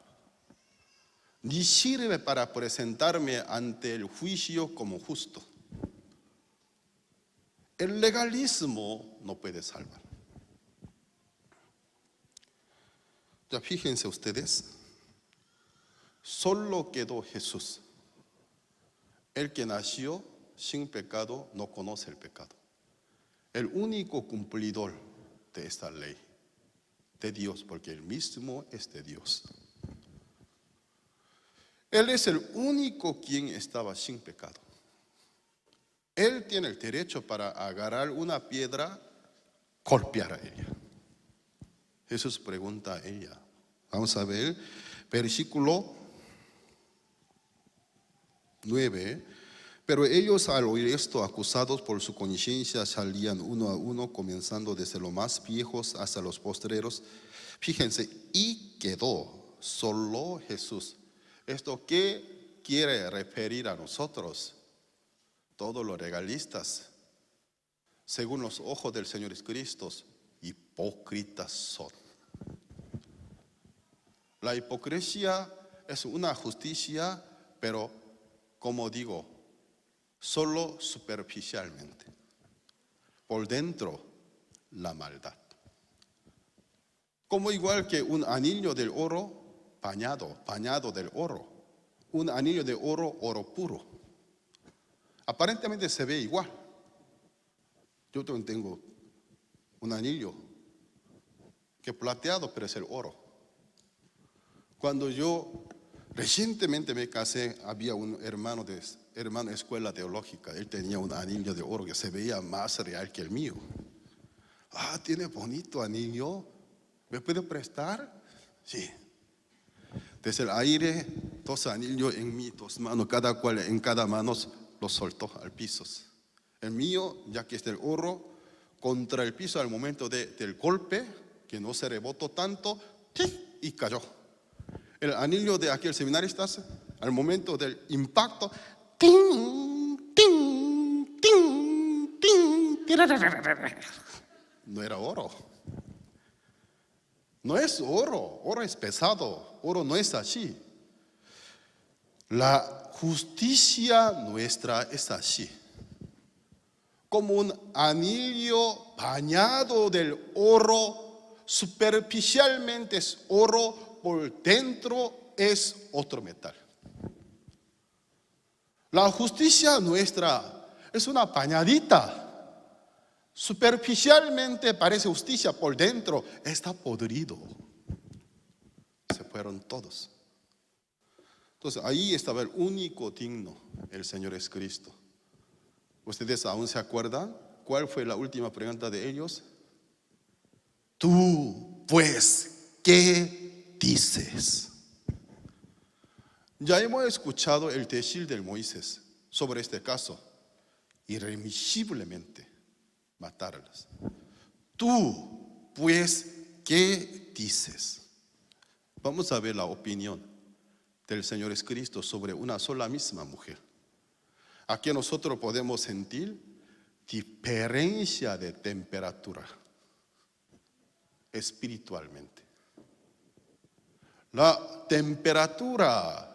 ni sirve para presentarme ante el juicio como justo. El legalismo no puede salvar. Ya fíjense ustedes, solo quedó Jesús. El que nació sin pecado no conoce el pecado. El único cumplidor de esta ley de Dios, porque Él mismo es de Dios. Él es el único quien estaba sin pecado. Él tiene el derecho para agarrar una piedra, golpear a ella. Jesús pregunta a ella. Vamos a ver, versículo 9. Pero ellos al oír esto, acusados por su conciencia, salían uno a uno, comenzando desde los más viejos hasta los postreros. Fíjense, y quedó solo Jesús. ¿Esto qué quiere referir a nosotros? Todos los legalistas, según los ojos del Señor Jesucristo, hipócritas son. La hipocresía es una justicia, pero como digo, solo superficialmente. Por dentro, la maldad. Como igual que un anillo del oro bañado del oro. Un anillo de oro, oro puro. Aparentemente se ve igual. Yo también tengo un anillo que plateado, pero es el oro. Cuando yo recientemente me casé, había un hermano de escuela teológica. Él tenía un anillo de oro que se veía más real que el mío. Tiene bonito anillo. ¿Me puede prestar? Sí. Desde el aire, 2 anillos en mí, 2 manos, cada cual en cada mano los soltó al piso. El mío, ya que es del oro, contra el piso al momento del golpe, que no se rebotó tanto, y cayó. El anillo de aquel seminarista, al momento del impacto, ¡ting, ting, ting, ting! No era oro. No es oro, oro es pesado, oro no es así. La justicia nuestra es así. como un anillo bañado del oro, superficialmente es oro, por dentro es otro metal. La justicia nuestra es una bañadita. Superficialmente parece justicia, por dentro está podrido. Se fueron todos. Entonces ahí estaba el único digno, el Señor es Cristo. ¿Ustedes aún se acuerdan? ¿Cuál fue la última pregunta de ellos? Tú, pues, ¿qué dices? Ya hemos escuchado el decir de Moisés sobre este caso. Irremisiblemente matarlas. Tú, pues, ¿qué dices? Vamos a ver la opinión del Señor Cristo sobre una sola misma mujer. Aquí nosotros podemos sentir diferencia de temperatura espiritualmente. La temperatura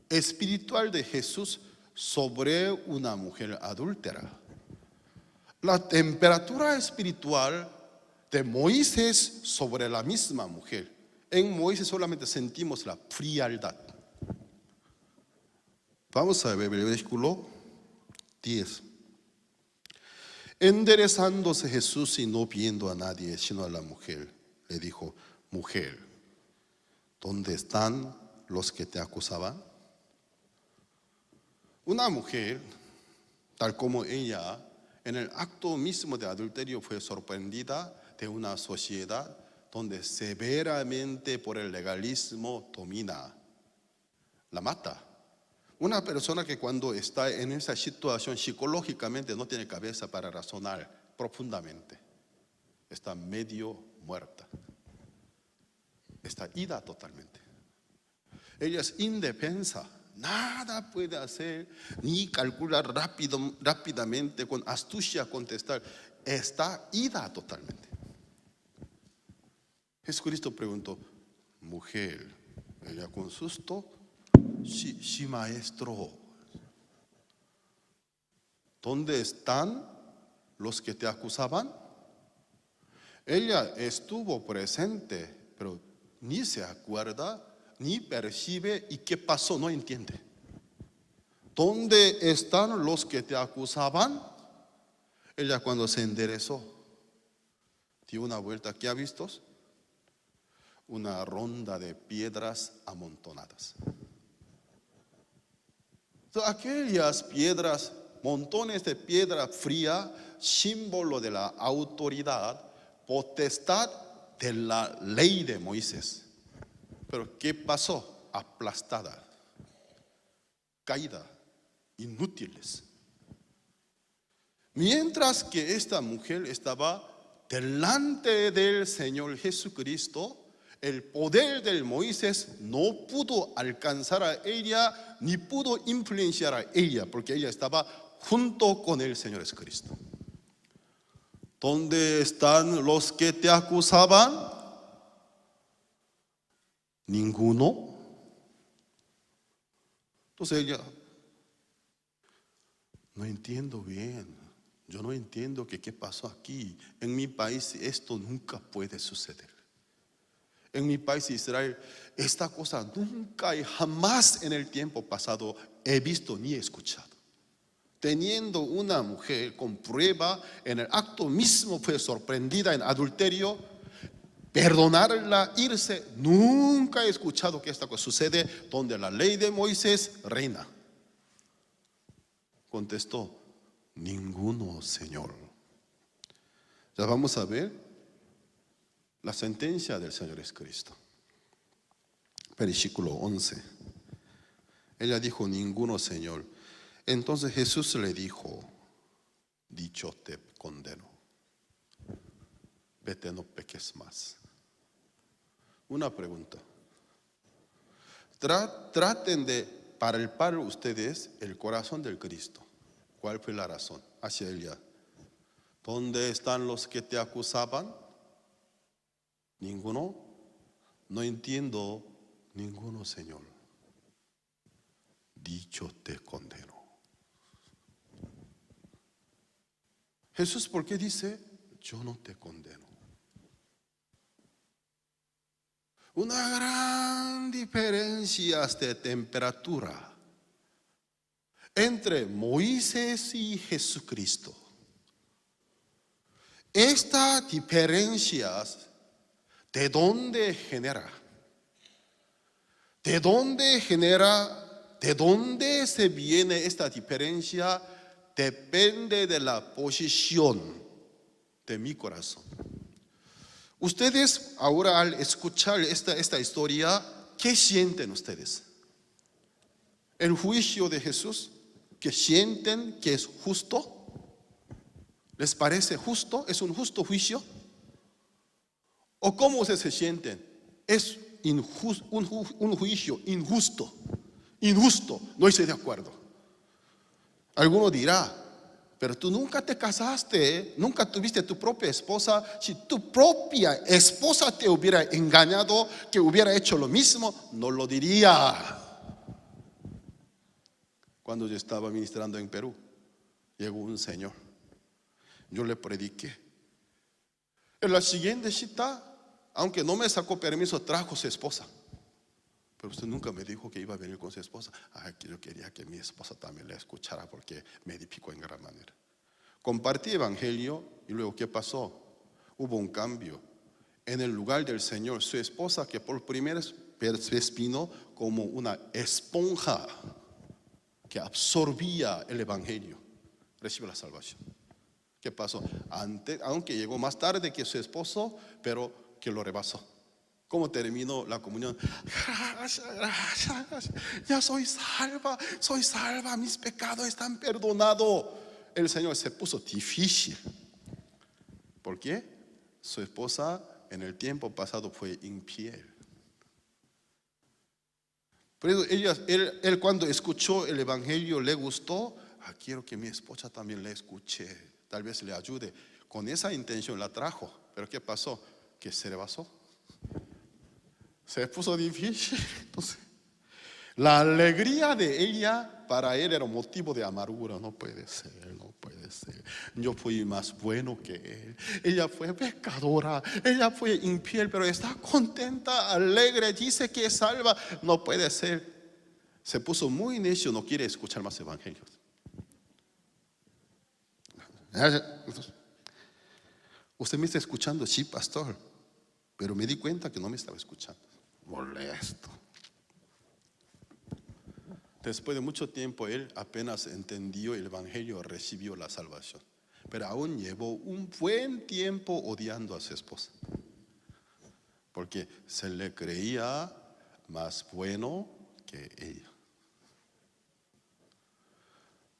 espiritual de Jesús sobre una mujer adúltera. La temperatura espiritual de Moisés sobre la misma mujer. En Moisés solamente sentimos la frialdad. Vamos a ver el versículo 10. Enderezándose Jesús y no viendo a nadie sino a la mujer, le dijo: mujer, ¿dónde están los que te acusaban? Una mujer, tal como ella, en el acto mismo de adulterio fue sorprendida de una sociedad donde severamente por el legalismo domina, la mata. Una persona que cuando está en esa situación psicológicamente no tiene cabeza para razonar profundamente, está medio muerta, está ida totalmente. Ella es indefensa, nada puede hacer, ni calcular rápidamente, con astucia contestar, está ida totalmente. Jesucristo preguntó: mujer, ella con susto, sí maestro, ¿dónde están los que te acusaban? Ella estuvo presente, pero ni se acuerda, ni percibe, y qué pasó no entiende. ¿Dónde están los que te acusaban? Ella cuando se enderezó, dio una vuelta, ¿qué ha visto? Una ronda de piedras amontonadas. Aquellas piedras, montones de piedra fría, símbolo de la autoridad, potestad de la ley de Moisés. Pero ¿qué pasó? Aplastada, caída, inútiles. Mientras que esta mujer estaba delante del Señor Jesucristo, el poder del Moisés no pudo alcanzar a ella, ni pudo influenciar a ella, porque ella estaba junto con el Señor Jesucristo. ¿Dónde están los que te acusaban? Ninguno. Entonces ella, no entiendo bien, yo no entiendo qué pasó aquí. En mi país esto nunca puede suceder. En mi país Israel, esta cosa nunca y jamás en el tiempo pasado he visto ni escuchado. Teniendo una mujer con prueba, en el acto mismo fue sorprendida en adulterio, perdonarla, irse, nunca he escuchado que esta cosa sucede donde la ley de Moisés reina. Contestó: ninguno, Señor. Ya vamos a ver la sentencia del Señor es Cristo. Versículo 11. Ella dijo: ninguno, Señor. Entonces Jesús le dijo: dicho te condeno, vete, no peques más. Una pregunta. Traten de palpar ustedes el corazón del Cristo. ¿Cuál fue la razón hacia ella? ¿Dónde están los que te acusaban? Ninguno. No entiendo. Ninguno, Señor. Dicho te condeno. Jesús, ¿por qué dice, yo no te condeno? Una gran diferencia de temperatura entre Moisés y Jesucristo. Estas diferencias, ¿de dónde genera? ¿De dónde genera? ¿De dónde se viene esta diferencia? Depende de la posición de mi corazón. Ustedes ahora al escuchar esta historia, ¿qué sienten ustedes? El juicio de Jesús, ¿que sienten que es justo? ¿Les parece justo? ¿Es un justo juicio? ¿O cómo ustedes se sienten? Es un juicio injusto. Injusto, no estoy de acuerdo. Alguno dirá, pero tú nunca te casaste, nunca tuviste tu propia esposa. Si tu propia esposa te hubiera engañado, que hubiera hecho lo mismo, no lo diría. Cuando yo estaba ministrando en Perú, llegó un señor. Yo le prediqué. En la siguiente cita, aunque no me sacó permiso, trajo su esposa. Pero usted nunca me dijo que iba a venir con su esposa. Yo quería que mi esposa también la escuchara porque me edificó en gran manera. Compartí evangelio y luego ¿qué pasó? Hubo un cambio. En el lugar del Señor, su esposa, que por primera vez vino como una esponja que absorbía el evangelio, recibió la salvación. ¿Qué pasó? Aunque llegó más tarde que su esposo, pero que lo rebasó. ¿Cómo terminó la comunión? Gracias, ya soy salva, mis pecados están perdonados. El Señor se puso difícil. ¿Por qué? Su esposa en el tiempo pasado fue infiel. Por eso él cuando escuchó el evangelio le gustó. Quiero que mi esposa también le escuche, tal vez le ayude. Con esa intención la trajo. Pero ¿qué pasó? Que se rebasó. Se puso difícil. Entonces, la alegría de ella para él era motivo de amargura. No puede ser, no puede ser. Yo fui más bueno que él. Ella fue pecadora, ella fue infiel, pero está contenta, alegre, dice que es salva. No puede ser. Se puso muy necio, no quiere escuchar más evangelios. Usted me está escuchando, sí, pastor, pero me di cuenta que no me estaba escuchando. Molesto. Después de mucho tiempo él apenas entendió el evangelio, recibió la salvación, pero aún llevó un buen tiempo odiando a su esposa porque se le creía más bueno que ella.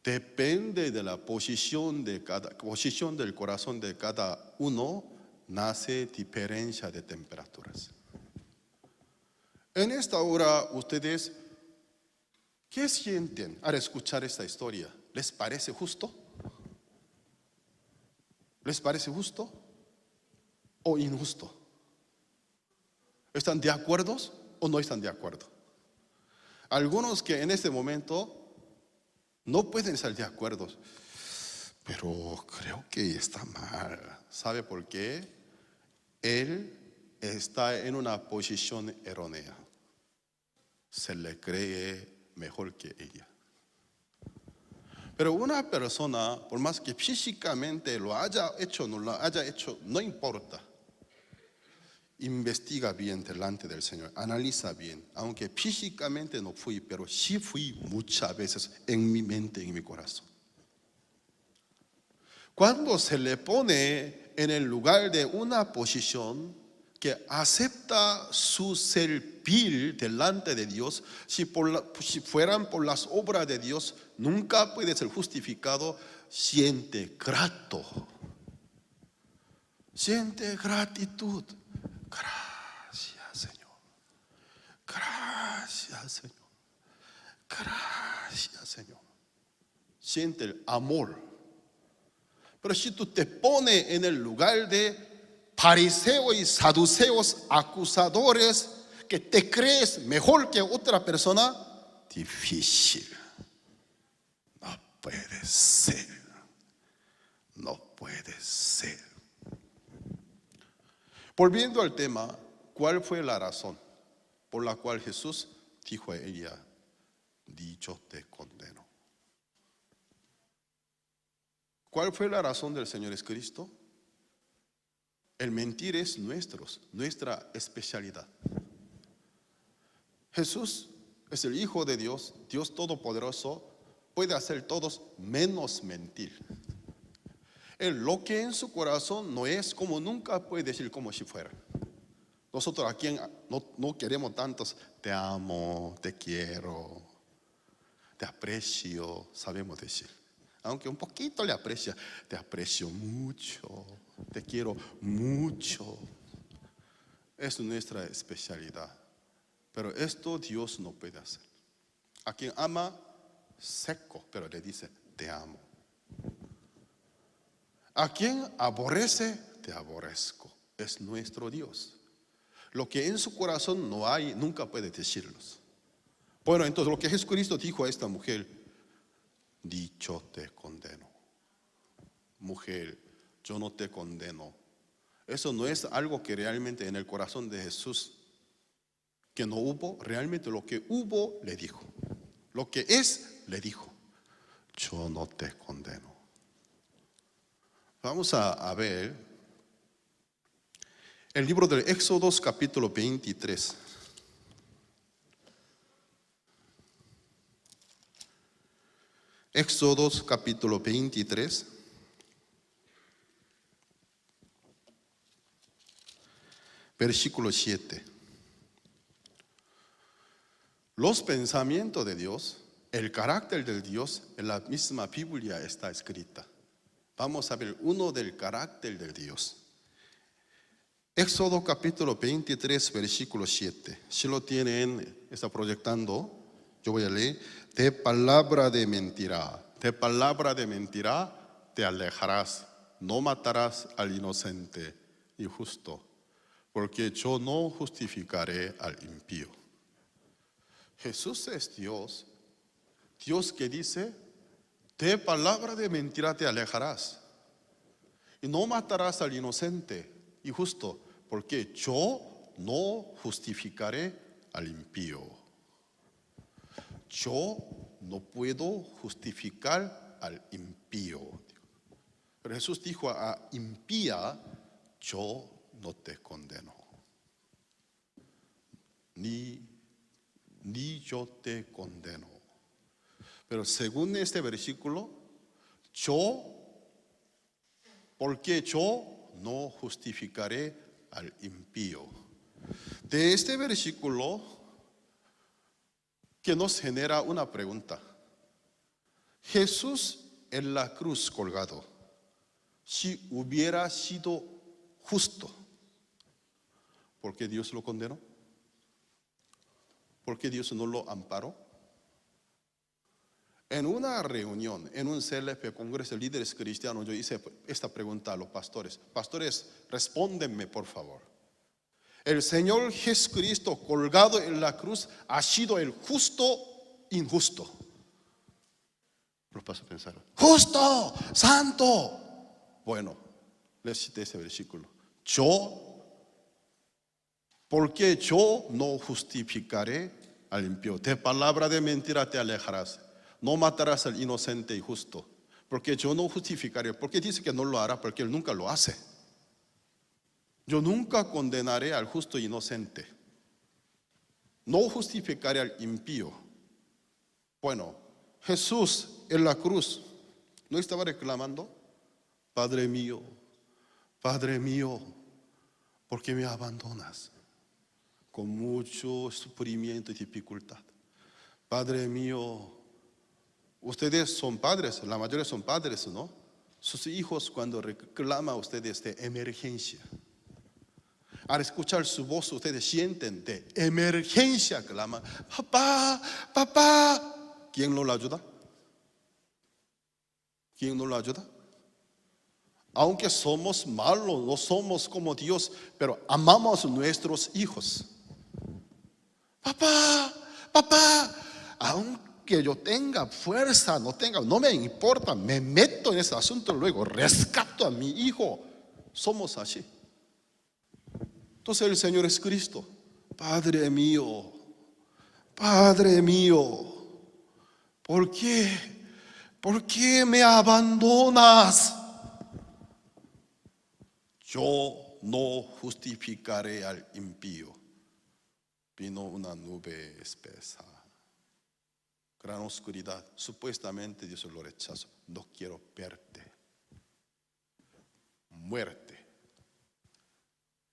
Depende de la posición del corazón de cada uno, nace diferencia de temperaturas. En esta hora, ustedes, ¿qué sienten al escuchar esta historia? ¿Les parece justo? ¿Les parece justo o injusto? ¿Están de acuerdo o no están de acuerdo? Algunos que en este momento no pueden estar de acuerdo, pero creo que está mal. ¿Sabe por qué? Él está en una posición errónea. Se le cree mejor que ella. Pero una persona, por más que físicamente lo haya hecho o no lo haya hecho, no importa. Investiga bien delante del Señor, analiza bien. Aunque físicamente no fui, pero sí fui muchas veces en mi mente, en mi corazón. Cuando se le pone en el lugar de una posición que acepta su servir delante de Dios, si fueran por las obras de Dios, nunca puede ser justificado, siente grato. Siente gratitud. Gracias, Señor. Gracias, Señor. Gracias, Señor. Siente el amor. Pero si tú te pones en el lugar de fariseos y saduceos acusadores, que te crees mejor que otra persona, difícil. No puede ser. No puede puede ser. Volviendo al tema, ¿cuál fue la razón por la cual Jesús dijo a ella, dicho te condeno? ¿Cuál fue la razón del Señor Jesucristo? El mentir es nuestra especialidad. Jesús es el Hijo de Dios, Dios Todopoderoso, puede hacer todos menos mentir. Lo que en su corazón no es como nunca puede decir como si fuera. Nosotros aquí no queremos tantos, te amo, te quiero, te aprecio, sabemos decir. Aunque un poquito le aprecia, te aprecio mucho, te quiero mucho. Es nuestra especialidad. Pero esto Dios no puede hacer. A quien ama, seco, pero le dice, te amo. A quien aborrece, te aborrezco. Es nuestro Dios. Lo que en su corazón no hay, nunca puede decirlos. Bueno, entonces lo que Jesucristo dijo a esta mujer, dicho te condeno. Mujer, yo no te condeno. Eso no es algo que realmente en el corazón de Jesús, que no hubo, realmente lo que hubo le dijo. Lo que es, le dijo, yo no te condeno. Vamos a ver el libro del Éxodo capítulo 23. Éxodo capítulo 23. Versículo 7. Los pensamientos de Dios, el carácter de Dios, en la misma Biblia está escrita. Vamos a ver uno del carácter de Dios. Éxodo capítulo 23, versículo 7. Si lo tienen, está proyectando, yo voy a leer. De palabra de mentira te alejarás, no matarás al inocente y justo, porque yo no justificaré al impío. Jesús es Dios, Dios que dice, de palabra de mentira te alejarás y no matarás al inocente y justo, porque yo no justificaré al impío. Yo no puedo justificar al impío. Pero Jesús dijo a impía, yo no te condeno. Ni yo te condeno. Pero según este versículo, porque yo no justificaré al impío. De este versículo que nos genera una pregunta. Jesús en la cruz colgado, si hubiera sido justo, ¿por qué Dios lo condenó? ¿Por qué Dios no lo amparó? En una reunión, en un CLP, Congreso de Líderes Cristianos, yo hice esta pregunta a los pastores. Pastores, respóndenme por favor. El Señor Jesucristo colgado en la cruz ha sido el justo injusto. Los pastores pensaron, justo, santo. Bueno, les cité ese versículo. Porque yo no justificaré al impío. De palabra de mentira te alejarás. No matarás al inocente y justo. Porque yo no justificaré. Porque dice que no lo hará, porque él nunca lo hace. Yo nunca condenaré al justo e inocente. No justificaré al impío. Bueno, Jesús en la cruz no estaba reclamando, Padre mío, ¿por qué me abandonas? Con mucho sufrimiento y dificultad. Padre mío, ustedes son padres, la mayoría son padres, ¿no? Sus hijos cuando reclaman a ustedes de emergencia. Al escuchar su voz, ustedes sienten de emergencia, claman, papá. ¿Quién no lo ayuda? ¿Quién no lo ayuda? Aunque somos malos, no somos como Dios, pero amamos a nuestros hijos. Papá, aunque yo tenga fuerza, no me importa, me meto en ese asunto, luego rescato a mi hijo. Somos así. Entonces el Señor es Cristo. Padre mío, ¿por qué? ¿Por qué me abandonas? Yo no justificaré al impío. Vino una nube espesa, gran oscuridad. Supuestamente Dios lo rechazó. No quiero verte. Muerte.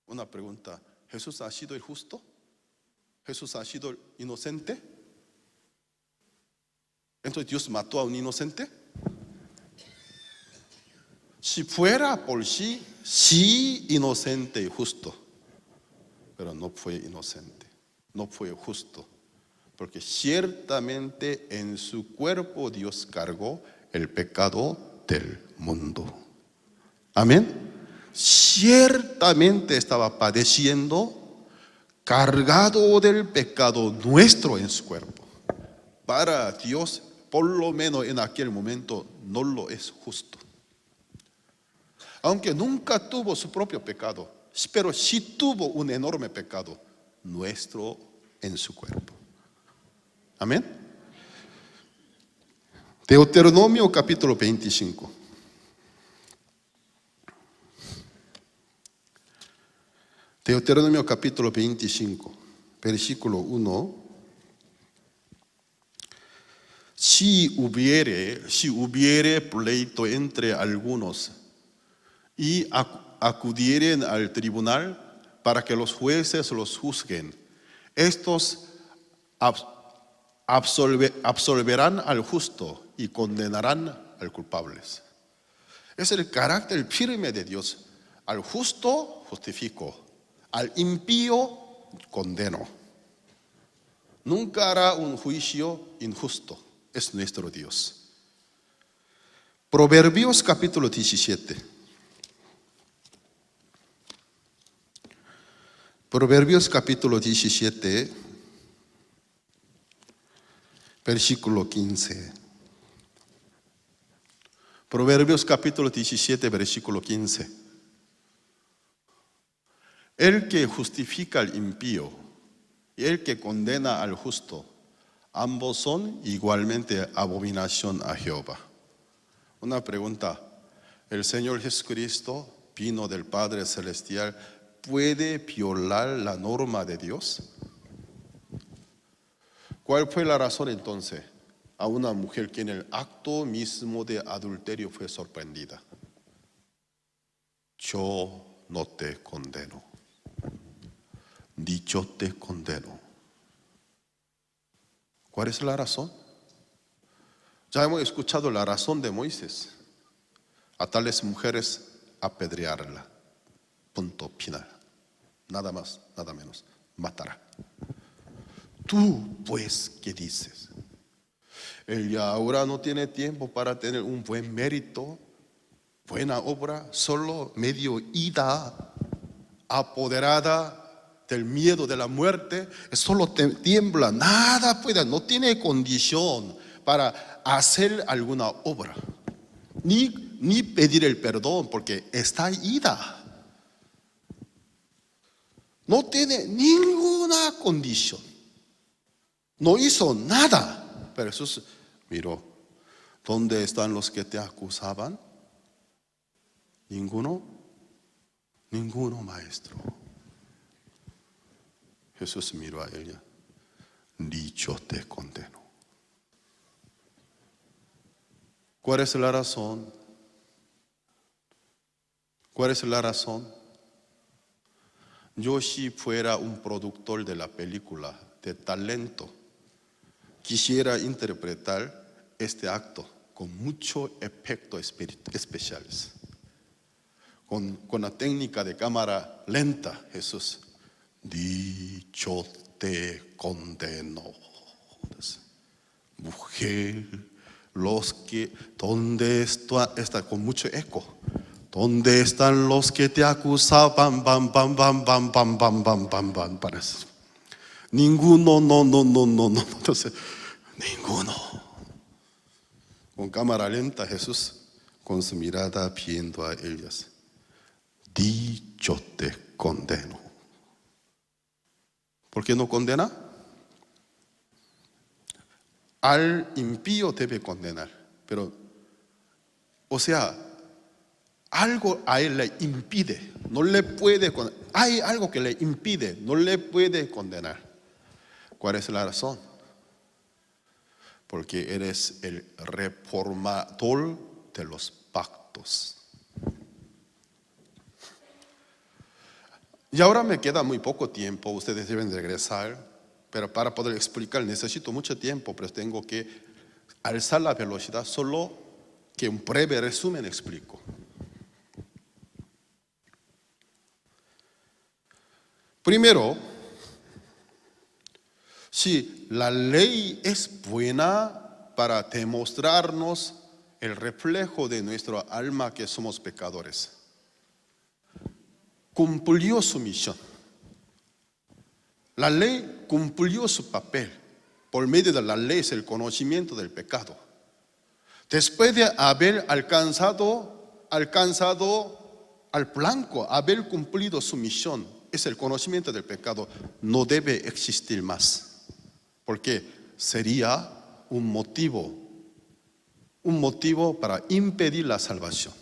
Una pregunta: ¿Jesús ha sido el justo? ¿Jesús ha sido el inocente? Entonces Dios mató a un inocente. Si fuera por sí, sí inocente y justo, pero no fue inocente, no fue justo, porque ciertamente en su cuerpo Dios cargó el pecado del mundo. Amén. Ciertamente estaba padeciendo, cargado del pecado nuestro en su cuerpo. Para Dios, por lo menos en aquel momento, no lo es justo. Aunque nunca tuvo su propio pecado, pero sí tuvo un enorme pecado nuestro en su cuerpo. Amén. Deuteronomio capítulo 25. Deuteronomio capítulo 25, versículo 1. Si hubiere pleito entre algunos y acudieren al tribunal para que los jueces los juzguen, estos absolverán al justo y condenarán al culpable. Es el carácter firme de Dios. Al justo justifico, al impío condeno. Nunca hará un juicio injusto. Es nuestro Dios. Proverbios capítulo 17. Proverbios capítulo 17, versículo 15. Proverbios capítulo 17, versículo 15. El que justifica al impío y el que condena al justo, ambos son igualmente abominación a Jehová. Una pregunta: ¿el Señor Jesucristo vino del Padre Celestial? ¿Puede violar la norma de Dios? ¿Cuál fue la razón entonces a una mujer que en el acto mismo de adulterio fue sorprendida? Yo no te condeno, ni yo te condeno. ¿Cuál es la razón? Ya hemos escuchado la razón de Moisés: a tales mujeres apedrearla. Punto final. Nada más, nada menos. Matará. Tú, pues, ¿qué dices? Ella ahora no tiene tiempo para tener un buen mérito, buena obra, solo medio ida, apoderada del miedo de la muerte, solo tiembla, nada puede, no tiene condición para hacer alguna obra, ni pedir el perdón, porque está ida. No tiene ninguna condición. No hizo nada. Pero Jesús miró: ¿dónde están los que te acusaban? Ninguno, maestro. Jesús miró a ella: ni yo te condeno. ¿Cuál es la razón? ¿Cuál es la razón? Yo, si fuera un productor de la película de talento, quisiera interpretar este acto con mucho efecto especiales, con la técnica de cámara lenta. Jesús: dicho te condeno. Mujer, ¿dónde está con mucho eco? ¿Dónde están los que te acusaban? Bam, bam, bam, bam, bam, bam, bam, bam, bam. Parece. Ninguno, no. Entonces, Ninguno. Con cámara lenta Jesús, con su mirada viendo a ellas, dicho te condeno. ¿Por qué no condena? Al impío debe condenar, pero, o sea, algo a él le impide, no le puede condenar. Hay algo que le impide, no le puede condenar. ¿Cuál es la razón? Porque eres el reformador de los pactos. Y ahora me queda muy poco tiempo, ustedes deben regresar, pero para poder explicar necesito mucho tiempo, pero tengo que alzar la velocidad, solo que un breve resumen explico. Primero, si la ley es buena para demostrarnos el reflejo de nuestra alma que somos pecadores, cumplió su misión. La ley cumplió su papel. Por medio de la ley es el conocimiento del pecado. Después de haber alcanzado al blanco, haber cumplido su misión, es el conocimiento del pecado, no debe existir más. Porque sería un motivo para impedir la salvación.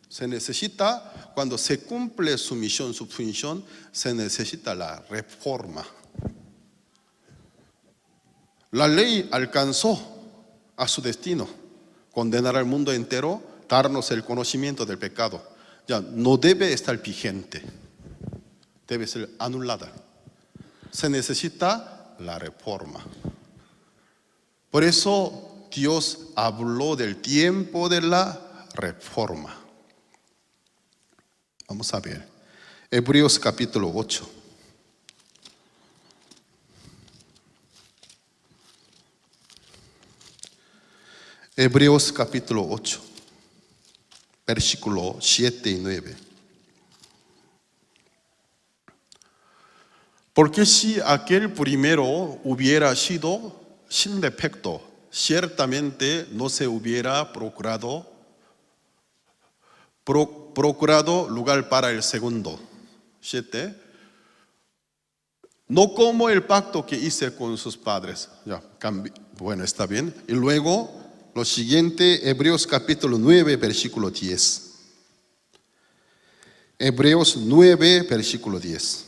Se necesita, cuando se cumple su misión, su función, se necesita la reforma. La ley alcanzó a su destino, condenar al mundo entero, darnos el conocimiento del pecado. Ya no debe estar vigente, debe ser anulada. Se necesita la reforma. Por eso Dios habló del tiempo de la reforma. Vamos a ver, Hebreos capítulo 8. Hebreos capítulo 8, versículo 7 y 9. Porque si aquel primero hubiera sido sin defecto, ciertamente no se hubiera procurado lugar para el segundo. 7. No como el pacto que hice con sus padres. Bueno, está bien. Y luego, lo siguiente, Hebreos capítulo 9, versículo 10. Hebreos 9, versículo 10.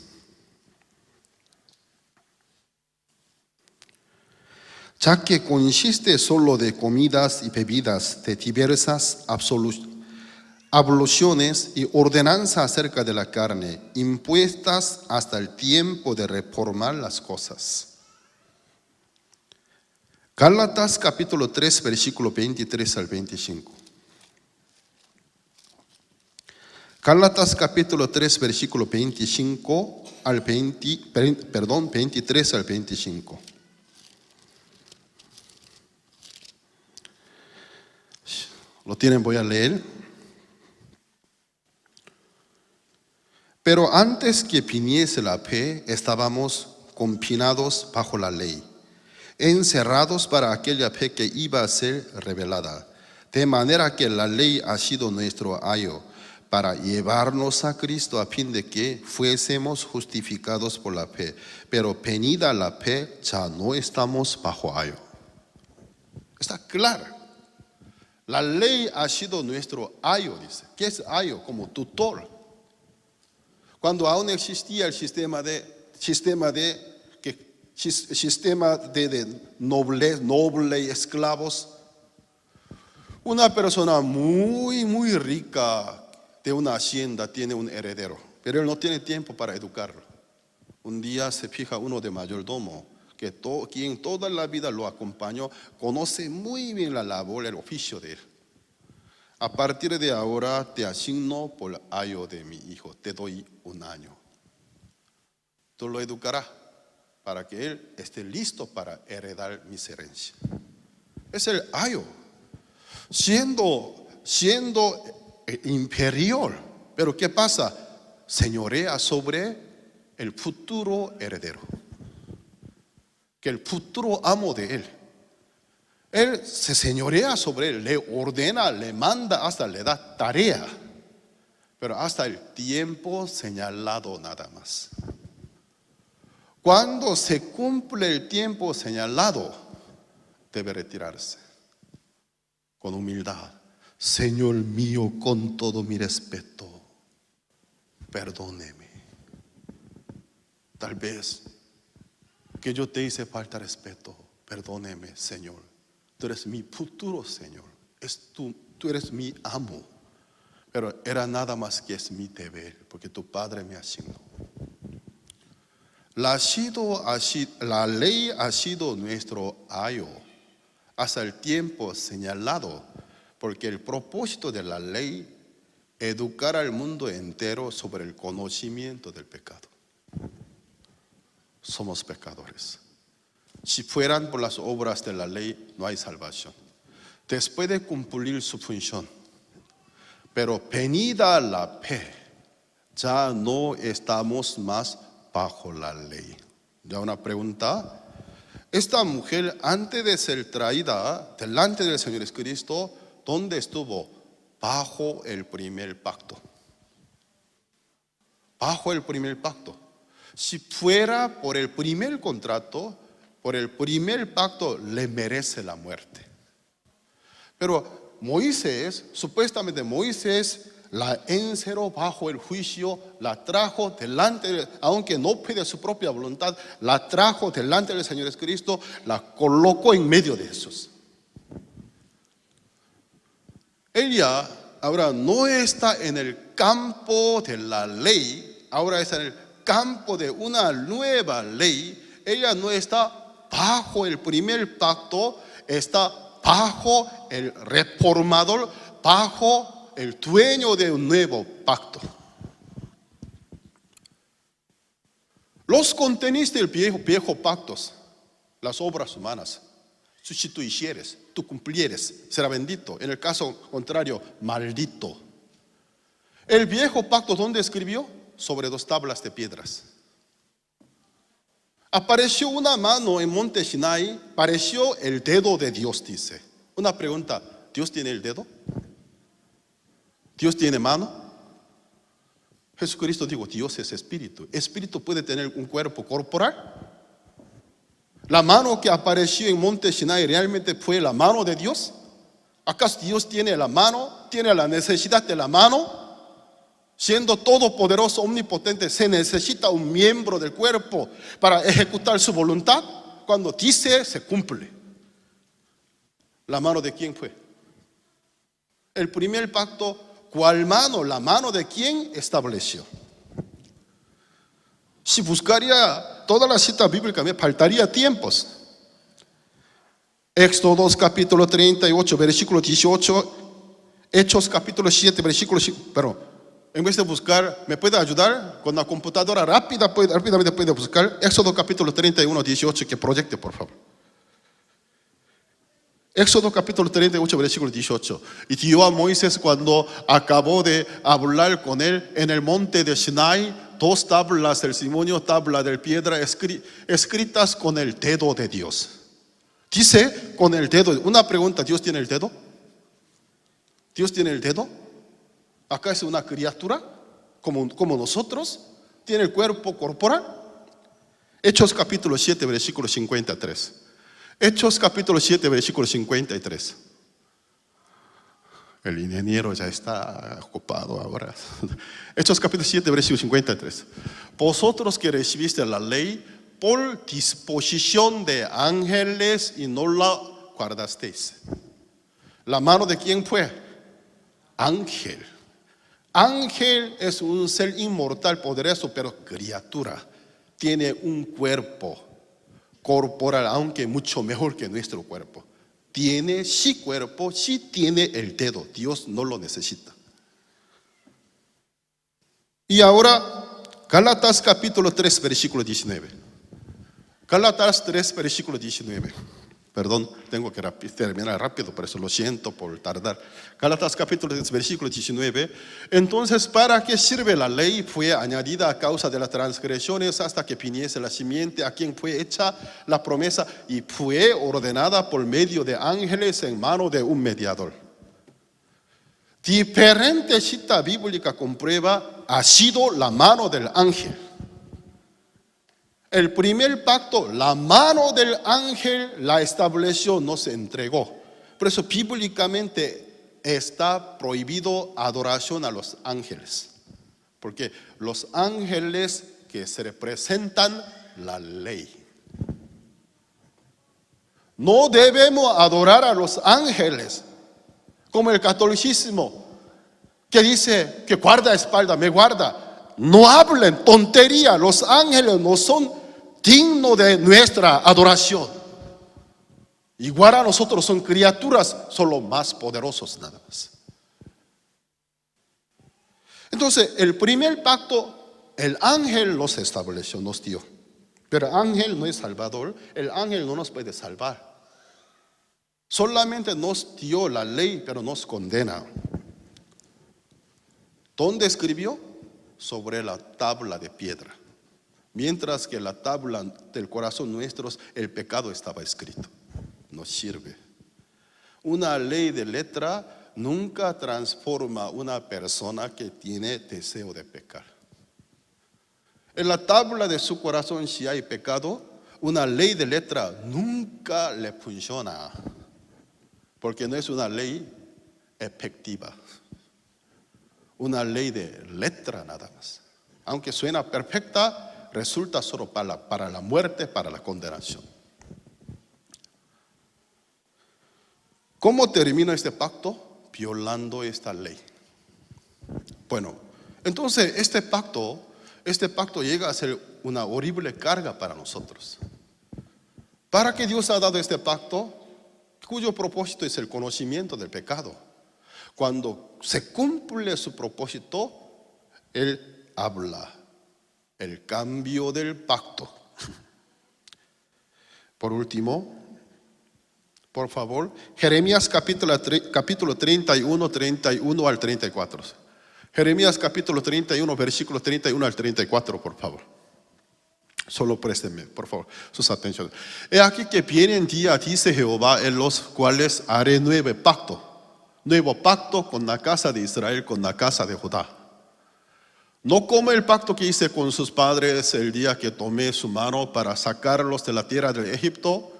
Ya que consiste solo de comidas y bebidas, de diversas abluciones y ordenanzas acerca de la carne, impuestas hasta el tiempo de reformar las cosas. Gálatas capítulo 3, versículo 23 al 25. Gálatas capítulo 3, versículo 23 al 25. ¿Lo tienen? Voy a leer. Pero antes que viniese la fe, estábamos confinados bajo la ley, encerrados para aquella fe que iba a ser revelada. De manera que la ley ha sido nuestro ayo para llevarnos a Cristo a fin de que fuésemos justificados por la fe. Pero venida la fe, ya no estamos bajo ayo. Está claro. La ley ha sido nuestro ayo, dice. ¿Qué es ayo? Como tutor. Cuando aún existía el sistema de noble y esclavos, una persona muy rica de una hacienda tiene un heredero, pero él no tiene tiempo para educarlo. Un día se fija uno de mayordomo, quien toda la vida lo acompañó, conoce muy bien la labor, el oficio de él. A partir de ahora te asigno por ayo de mi hijo, te doy 1 año. Tú lo educarás para que él esté listo para heredar mis herencias. Es el ayo, siendo inferior, pero ¿qué pasa? Señorea sobre el futuro heredero, que el futuro amo de él. Él se señorea sobre él, le ordena, le manda, hasta le da tarea, pero hasta el tiempo señalado nada más. Cuando se cumple el tiempo señalado, debe retirarse con humildad. Señor mío, con todo mi respeto, perdóneme. Tal vez que yo te hice falta de respeto, perdóneme, Señor. Tú eres mi futuro Señor, tú eres mi amo, pero era nada más que es mi deber, porque tu Padre me asignó. La ley ha sido nuestro ayo hasta el tiempo señalado, porque el propósito de la ley es educar al mundo entero sobre el conocimiento del pecado. Somos pecadores. Si fueran por las obras de la ley, no hay salvación. Después de cumplir su función, pero venida la fe, ya no estamos más bajo la ley. Ya una pregunta. Esta mujer, antes de ser traída delante del Señor Jesucristo, ¿dónde estuvo? Bajo el primer pacto. Bajo el primer pacto. Si fuera por el primer contrato, por el primer pacto, le merece la muerte. Pero Moisés, supuestamente Moisés, la encerró bajo el juicio, la trajo delante, aunque no pide su propia voluntad, la trajo delante del Señor Jesucristo, la colocó en medio de Jesús. Ella ahora no está en el campo de la ley, ahora está en el campo de una nueva ley. Ella no está bajo el primer pacto, está bajo el reformador, bajo el dueño de un nuevo pacto. Los contenidos del viejo pacto, las obras humanas, si tú hicieres, tú cumplieres, será bendito. En el caso contrario, maldito. El viejo pacto, ¿dónde escribió? Sobre 2 tablas de piedras. Apareció una mano en monte Sinai, apareció el dedo de Dios, dice. Una pregunta, ¿Dios tiene el dedo? ¿Dios tiene mano? Jesucristo dijo, Dios es espíritu. ¿Espíritu puede tener un cuerpo corporal? ¿La mano que apareció en monte Sinai realmente fue la mano de Dios? ¿Acaso Dios tiene la mano? ¿Tiene la necesidad de la mano? Siendo todopoderoso, omnipotente, se necesita un miembro del cuerpo para ejecutar su voluntad. Cuando dice, se cumple. ¿La mano de quién fue? El primer pacto, ¿cuál mano? La mano de quién estableció. Si buscaría toda la cita bíblica, me faltaría tiempos. Éxodo 2, capítulo 38, versículo 18. Hechos, capítulo 7, versículo 5. Pero en vez de buscar, ¿me puede ayudar? Con la computadora rápidamente puede buscar Éxodo capítulo 31, 18, que proyecte, por favor. Éxodo capítulo 38, versículo 18. Y dio a Moisés cuando acabó de hablar con él en el monte de Sinai 2 tablas del testimonio, tabla de piedra escritas con el dedo de Dios. Dice con el dedo. Una pregunta, ¿Dios tiene el dedo? ¿Dios tiene el dedo? ¿Acá es una criatura como nosotros? ¿Tiene el cuerpo corporal? Hechos capítulo 7, versículo 53. Hechos capítulo 7, versículo 53. El ingeniero ya está ocupado ahora. Hechos capítulo 7, versículo 53. Vosotros que recibiste la ley por disposición de ángeles y no la guardasteis. ¿La mano de quién fue? Ángel. Ángel es un ser inmortal, poderoso, pero criatura. Tiene un cuerpo corporal, aunque mucho mejor que nuestro cuerpo. Tiene sí cuerpo, sí tiene el dedo. Dios no lo necesita. Y ahora, Gálatas capítulo 3, versículo 19. Gálatas 3, versículo 19. Perdón, tengo que terminar rápido, por eso lo siento por tardar. Gálatas capítulo 10, versículo 19. Entonces, ¿para qué sirve la ley? Fue añadida a causa de las transgresiones hasta que viniese la simiente a quien fue hecha la promesa y fue ordenada por medio de ángeles en mano de un mediador. Diferente cita bíblica comprueba ha sido la mano del ángel. El primer pacto, la mano del ángel la estableció, no se entregó. Por eso bíblicamente está prohibido adoración a los ángeles. Porque los ángeles que se representan la ley. No debemos adorar a los ángeles, como el catolicismo, que dice que guarda espalda, me guarda. No hablen tontería, los ángeles no son digno de nuestra adoración. Igual a nosotros son criaturas, son los más poderosos nada más. Entonces, el primer pacto, el ángel los estableció, nos dio. Pero el ángel no es salvador, el ángel no nos puede salvar. Solamente nos dio la ley, pero nos condena. ¿Dónde escribió? Sobre la tabla de piedra. Mientras que la tabla del corazón nuestro, el pecado estaba escrito. No sirve. Una ley de letra nunca transforma a una persona que tiene deseo de pecar. En la tabla de su corazón, si hay pecado, una ley de letra nunca le funciona. Porque no es una ley efectiva. Una ley de letra nada más. Aunque suena perfecta, resulta solo para la muerte, para la condenación. ¿Cómo termina este pacto? Violando esta ley. Bueno, entonces este pacto llega a ser una horrible carga para nosotros. ¿Para qué Dios ha dado este pacto? Cuyo propósito es el conocimiento del pecado. Cuando se cumple su propósito, Él habla. El cambio del pacto. Por último, por favor, Jeremías capítulo 31 al 34. Jeremías capítulo 31, versículos 31 al 34, por favor. Solo préstenme, por favor, sus atenciones. He aquí que vienen días, dice Jehová, en los cuales haré nuevo pacto con la casa de Israel, con la casa de Judá. No como el pacto que hice con sus padres el día que tomé su mano para sacarlos de la tierra de Egipto,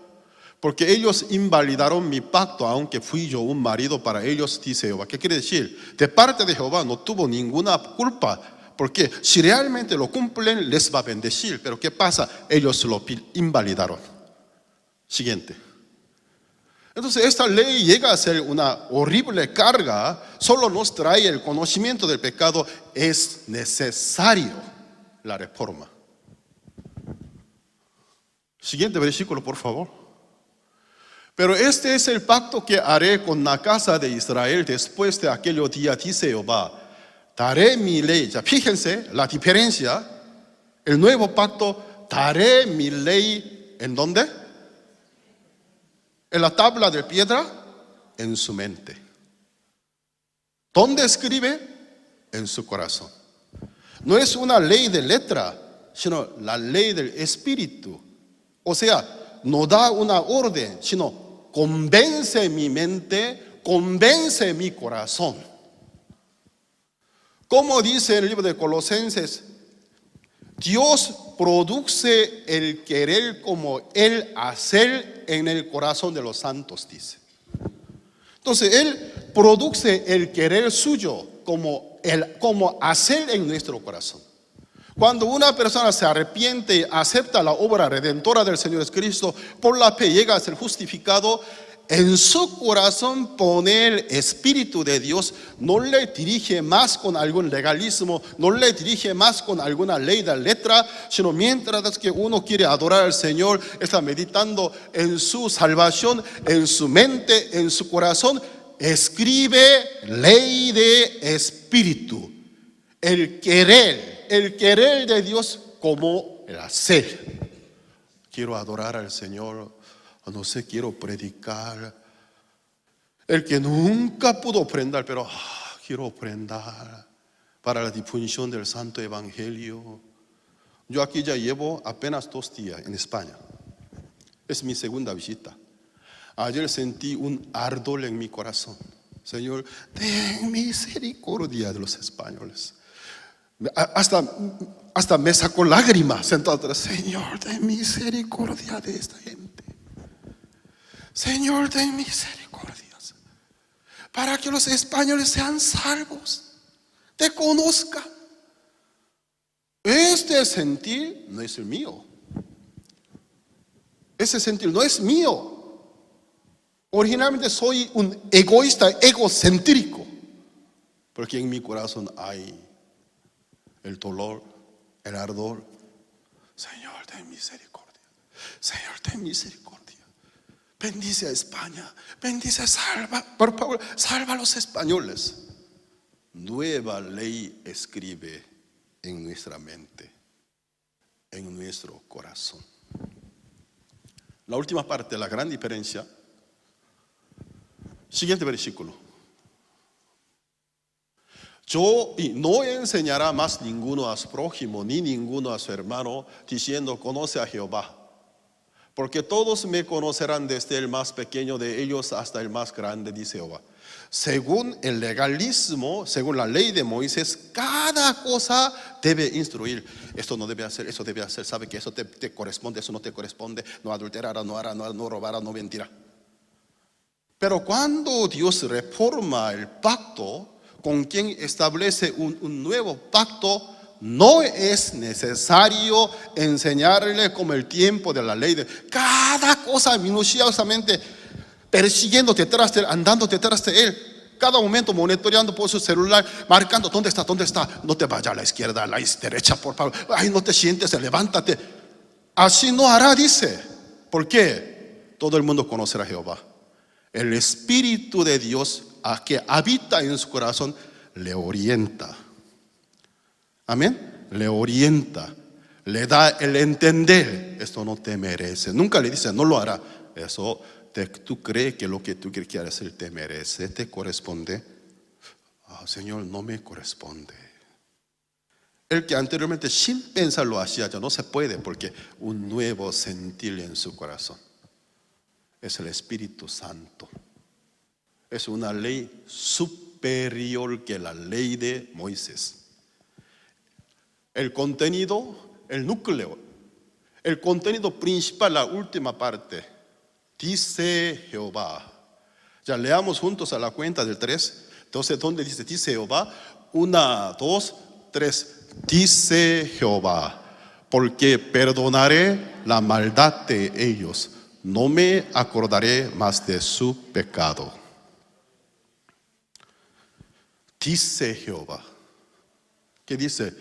porque ellos invalidaron mi pacto, aunque fui yo un marido para ellos, dice Jehová. ¿Qué quiere decir? De parte de Jehová no tuvo ninguna culpa, porque si realmente lo cumplen, les va a bendecir. Pero ¿qué pasa? Ellos lo invalidaron. Siguiente. Entonces esta ley llega a ser una horrible carga, solo nos trae el conocimiento del pecado, es necesario la reforma. Siguiente versículo, por favor. Pero este es el pacto que haré con la casa de Israel después de aquellos días, dice Jehová. Daré mi ley. Ya fíjense la diferencia. El nuevo pacto, daré mi ley, ¿en dónde? En la tabla de piedra, en su mente. ¿Dónde escribe? En su corazón. No es una ley de letra, sino la ley del espíritu. O sea, no da una orden, sino convence mi mente, convence mi corazón. Como dice el libro de Colosenses, Dios produce el querer como el hacer en el corazón de los santos, dice. Entonces, Él produce el querer suyo como hacer en nuestro corazón. Cuando una persona se arrepiente y acepta la obra redentora del Señor Jesucristo, por la fe llega a ser justificado, en su corazón pone el Espíritu de Dios, no le dirige más con algún legalismo, no le dirige más con alguna ley de letra, sino mientras que uno quiere adorar al Señor, está meditando en su salvación, en su mente, en su corazón, escribe ley de Espíritu, el querer de Dios como el hacer. Quiero adorar al Señor. No sé, quiero predicar. El que nunca pudo ofrendar, pero quiero ofrendar para la difusión del Santo Evangelio. Yo aquí ya llevo apenas 2 días en España. Es mi segunda visita. Ayer sentí un ardor en mi corazón. Señor, ten misericordia de los españoles. Hasta me sacó lágrimas sentado atrás. Señor, ten misericordia de esta gente. Señor, ten misericordia. Para que los españoles sean salvos, te conozcan. Este sentir no es el mío. Ese sentir no es mío. Originalmente soy un egoísta, egocéntrico. Porque en mi corazón hay el dolor, el ardor. Señor, ten misericordia. Señor, ten misericordia. Bendice a España, bendice, salva, por favor, salva a los españoles. Nueva ley escribe en nuestra mente, en nuestro corazón. La última parte, la gran diferencia. Siguiente versículo. Y no enseñará más ninguno a su prójimo, ni ninguno a su hermano, diciendo, conoce a Jehová. Porque todos me conocerán desde el más pequeño de ellos hasta el más grande, dice Jehová. Según el legalismo, según la ley de Moisés, cada cosa debe instruir. Esto no debe hacer, eso debe hacer. Sabe que eso te corresponde, eso no te corresponde. No adulterará, no hará, no robará, no mentirá. Pero cuando Dios reforma el pacto, con quien establece un nuevo pacto, no es necesario enseñarle como el tiempo de la ley de cada cosa minuciosamente persiguiéndote detrás de él, andando detrás de él, cada momento monitoreando por su celular, marcando dónde está, no te vayas a la izquierda, a la derecha, por favor, ay, no te sientes, levántate. Así no hará, dice. ¿Por qué? Todo el mundo conocerá a Jehová. El Espíritu de Dios que habita en su corazón le orienta. Amén. Le orienta, le da el entender. Esto no te merece. Nunca le dice, no lo hará. Eso, tú crees que lo que tú quieres hacer te merece, te corresponde. Señor, no me corresponde. El que anteriormente sin pensar lo hacía, ya no se puede, porque un nuevo sentir en su corazón. Es el Espíritu Santo. Es una ley superior que la ley de Moisés. El contenido, el núcleo, el contenido principal, la última parte, dice Jehová. Ya leamos juntos a la cuenta del 3. Entonces, ¿dónde dice Jehová? 1, 2, 3. Dice Jehová, porque perdonaré la maldad de ellos, no me acordaré más de su pecado. Dice Jehová. ¿Qué dice?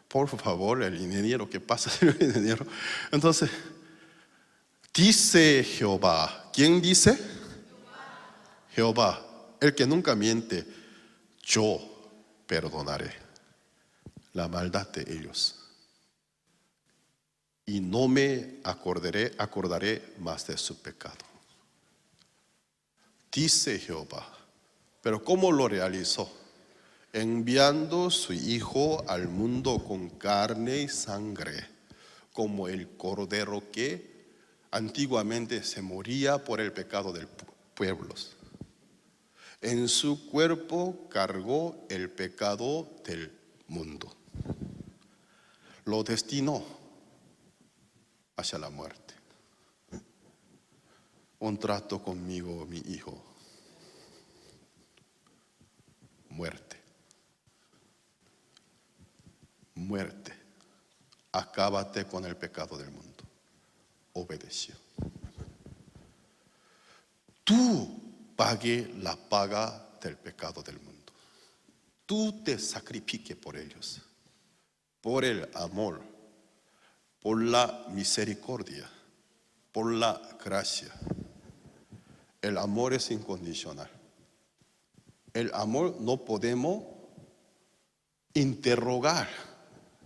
Por favor, el ingeniero, ¿qué pasa? El ingeniero. Entonces, dice Jehová. ¿Quién dice? Jehová, el que nunca miente. Yo perdonaré la maldad de ellos y no me acordaré más de su pecado. Dice Jehová. Pero ¿cómo lo realizó? Enviando su Hijo al mundo con carne y sangre, como el cordero que antiguamente se moría por el pecado del pueblo. En su cuerpo cargó el pecado del mundo. Lo destinó hacia la muerte. Un trato conmigo, mi hijo. Muerte. Muerte. Acábate con el pecado del mundo. Obedeció. Tú pague la paga del pecado del mundo. Tú te sacrifiques por ellos, por el amor, por la misericordia, por la gracia. El amor es incondicional. El amor no podemos interrogar.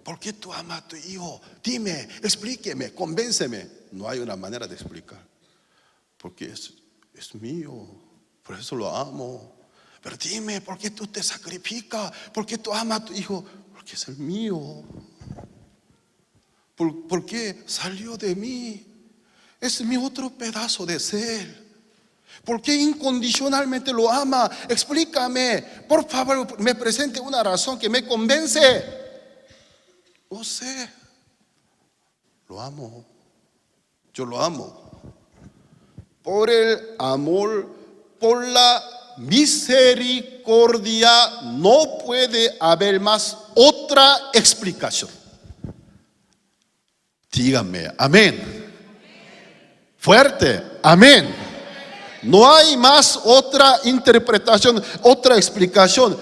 ¿Por qué tú amas a tu hijo? Dime, explíqueme, convénceme. No hay una manera de explicar. porque es mío, por eso lo amo. Pero dime, ¿por qué tú te sacrificas? ¿Por qué tú amas a tu hijo? Porque es el mío. ¿Por qué salió de mí? Es mi otro pedazo de ser. ¿Por qué incondicionalmente lo ama? Explícame. Por favor, me presente una razón que me convence. No sé. Lo amo. Yo lo amo. Por el amor, por la misericordia, no puede haber más otra explicación. Dígame, amén. Fuerte, amén. No hay más otra interpretación, otra explicación.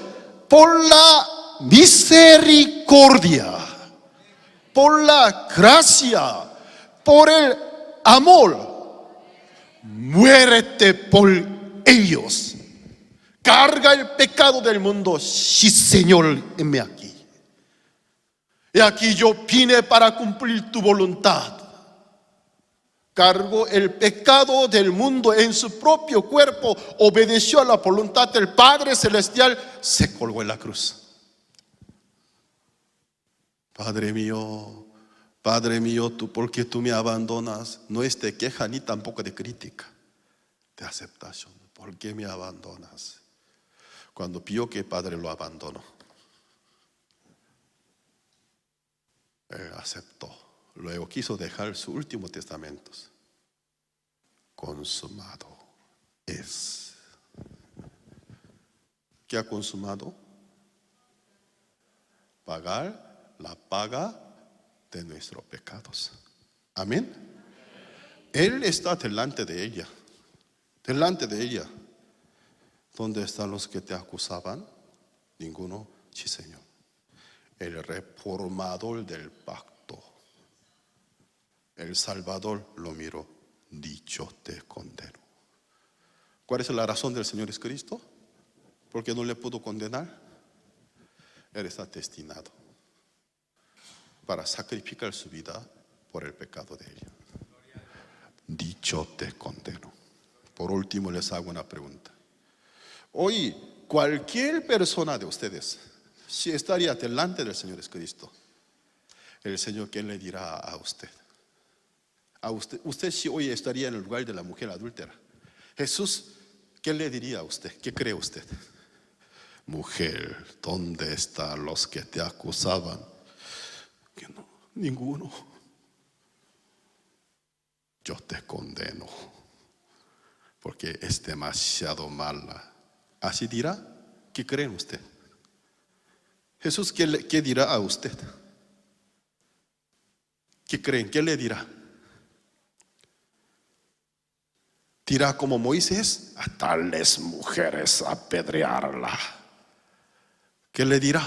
Por la misericordia, por la gracia, por el amor, muérete por ellos. Carga el pecado del mundo. Sí, Señor, heme aquí. Y aquí yo vine para cumplir tu voluntad. Cargó el pecado del mundo en su propio cuerpo, obedeció a la voluntad del Padre Celestial, se colgó en la cruz. Padre mío, ¿por qué tú me abandonas? No es de queja ni tampoco de crítica, de aceptación. ¿Por qué me abandonas? Cuando vio que el Padre lo abandonó, él aceptó. Luego quiso dejar su último testamento. Consumado es. ¿Qué ha consumado? Pagar la paga de nuestros pecados. Amén. Él está delante de ella. Delante de ella. ¿Dónde están los que te acusaban? Ninguno. Sí, Señor. El reformador del pacto, el Salvador, lo miró. Dicho te condeno. ¿Cuál es la razón del Señor Jesucristo? ¿Por qué no le pudo condenar? Él está destinado para sacrificar su vida por el pecado de ella. Dicho te condeno. Por último les hago una pregunta. Hoy cualquier persona de ustedes, si estaría delante del Señor Jesucristo, el Señor, ¿qué le dirá a usted? A usted si hoy estaría en el lugar de la mujer adúltera, Jesús, ¿qué le diría a usted? ¿Qué cree usted? Mujer, ¿dónde están los que te acusaban? Que no, ninguno. Yo te condeno porque es demasiado mala. ¿Así dirá? ¿Qué creen usted? Jesús, ¿qué dirá a usted? ¿Qué creen? ¿Qué le dirá? Dirá como Moisés, a tales mujeres apedrearla. ¿Qué le dirá?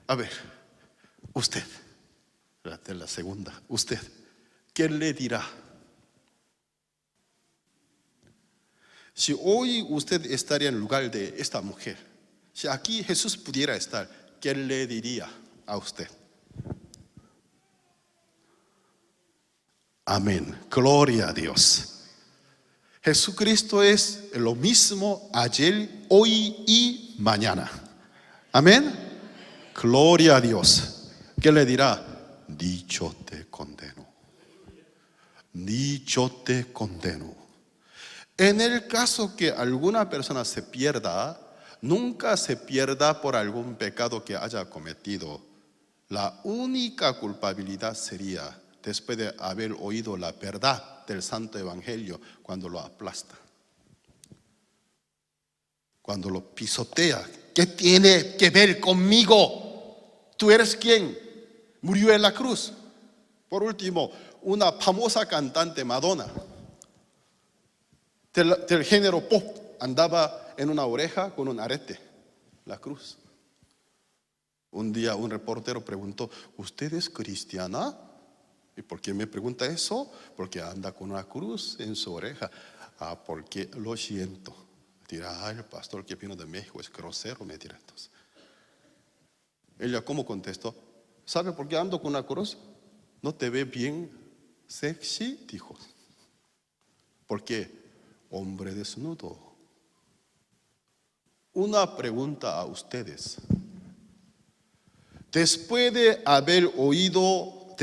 A ver, usted, la segunda, usted, ¿qué le dirá? Si hoy usted estaría en el lugar de esta mujer, si aquí Jesús pudiera estar, ¿qué le diría a usted? Amén. Gloria a Dios. Jesucristo es lo mismo ayer, hoy y mañana. Amén. Gloria a Dios. ¿Qué le dirá? Dicho te condeno. Dicho te condeno. En el caso que alguna persona se pierda, nunca se pierda por algún pecado que haya cometido. La única culpabilidad sería después de haber oído la verdad del Santo Evangelio, cuando lo aplasta, cuando lo pisotea. ¿Qué tiene que ver conmigo? ¿Tú eres quien murió en la cruz? Por último, una famosa cantante, Madonna, del género pop, andaba en una oreja con un arete, la cruz. Un día un reportero preguntó, ¿usted es cristiana? ¿Y por qué me pregunta eso? Porque anda con una cruz en su oreja. Ah, porque lo siento. Dirá, el pastor que vino de México es grosero, me dirá entonces. Ella, ¿cómo contestó? ¿Sabe por qué ando con una cruz? ¿No te ve bien sexy, dijo. ¿Por qué? Hombre desnudo. Una pregunta a ustedes. Después de haber oído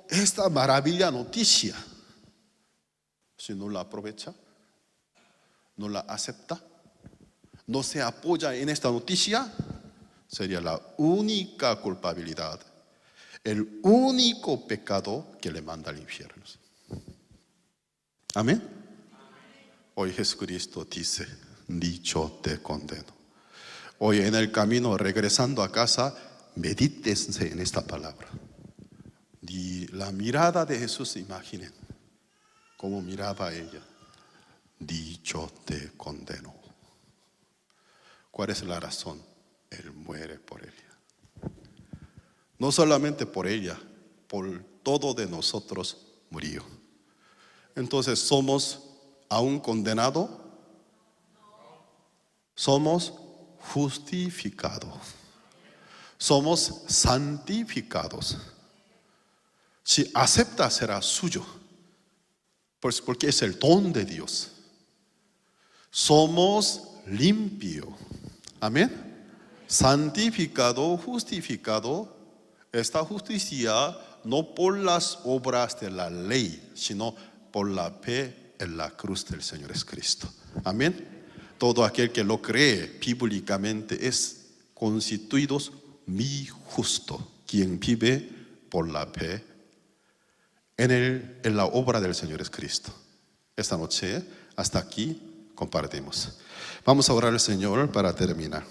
esta maravillosa noticia, si no la aprovecha, no la acepta, no se apoya en esta noticia, sería la única culpabilidad, el único pecado que le manda al infierno. Amén. Hoy Jesucristo dice: dicho te condeno. Hoy en el camino regresando a casa, medítense en esta palabra. Y la mirada de Jesús, imaginen cómo miraba ella. Dicho te condeno. ¿Cuál es la razón? Él muere por ella. No solamente por ella, por todo de nosotros murió. Entonces, ¿somos aún condenados? Somos justificados. Somos santificados. Si acepta, será suyo, pues porque es el don de Dios. Somos limpios. Amén. Santificado, justificado. Esta justicia no por las obras de la ley, sino por la fe en la cruz del Señor Jesucristo. Amén. Todo aquel que lo cree bíblicamente es constituido mi justo, quien vive por la fe en la obra del Señor Jesucristo. Esta noche hasta aquí compartimos. Vamos a orar al Señor para terminar.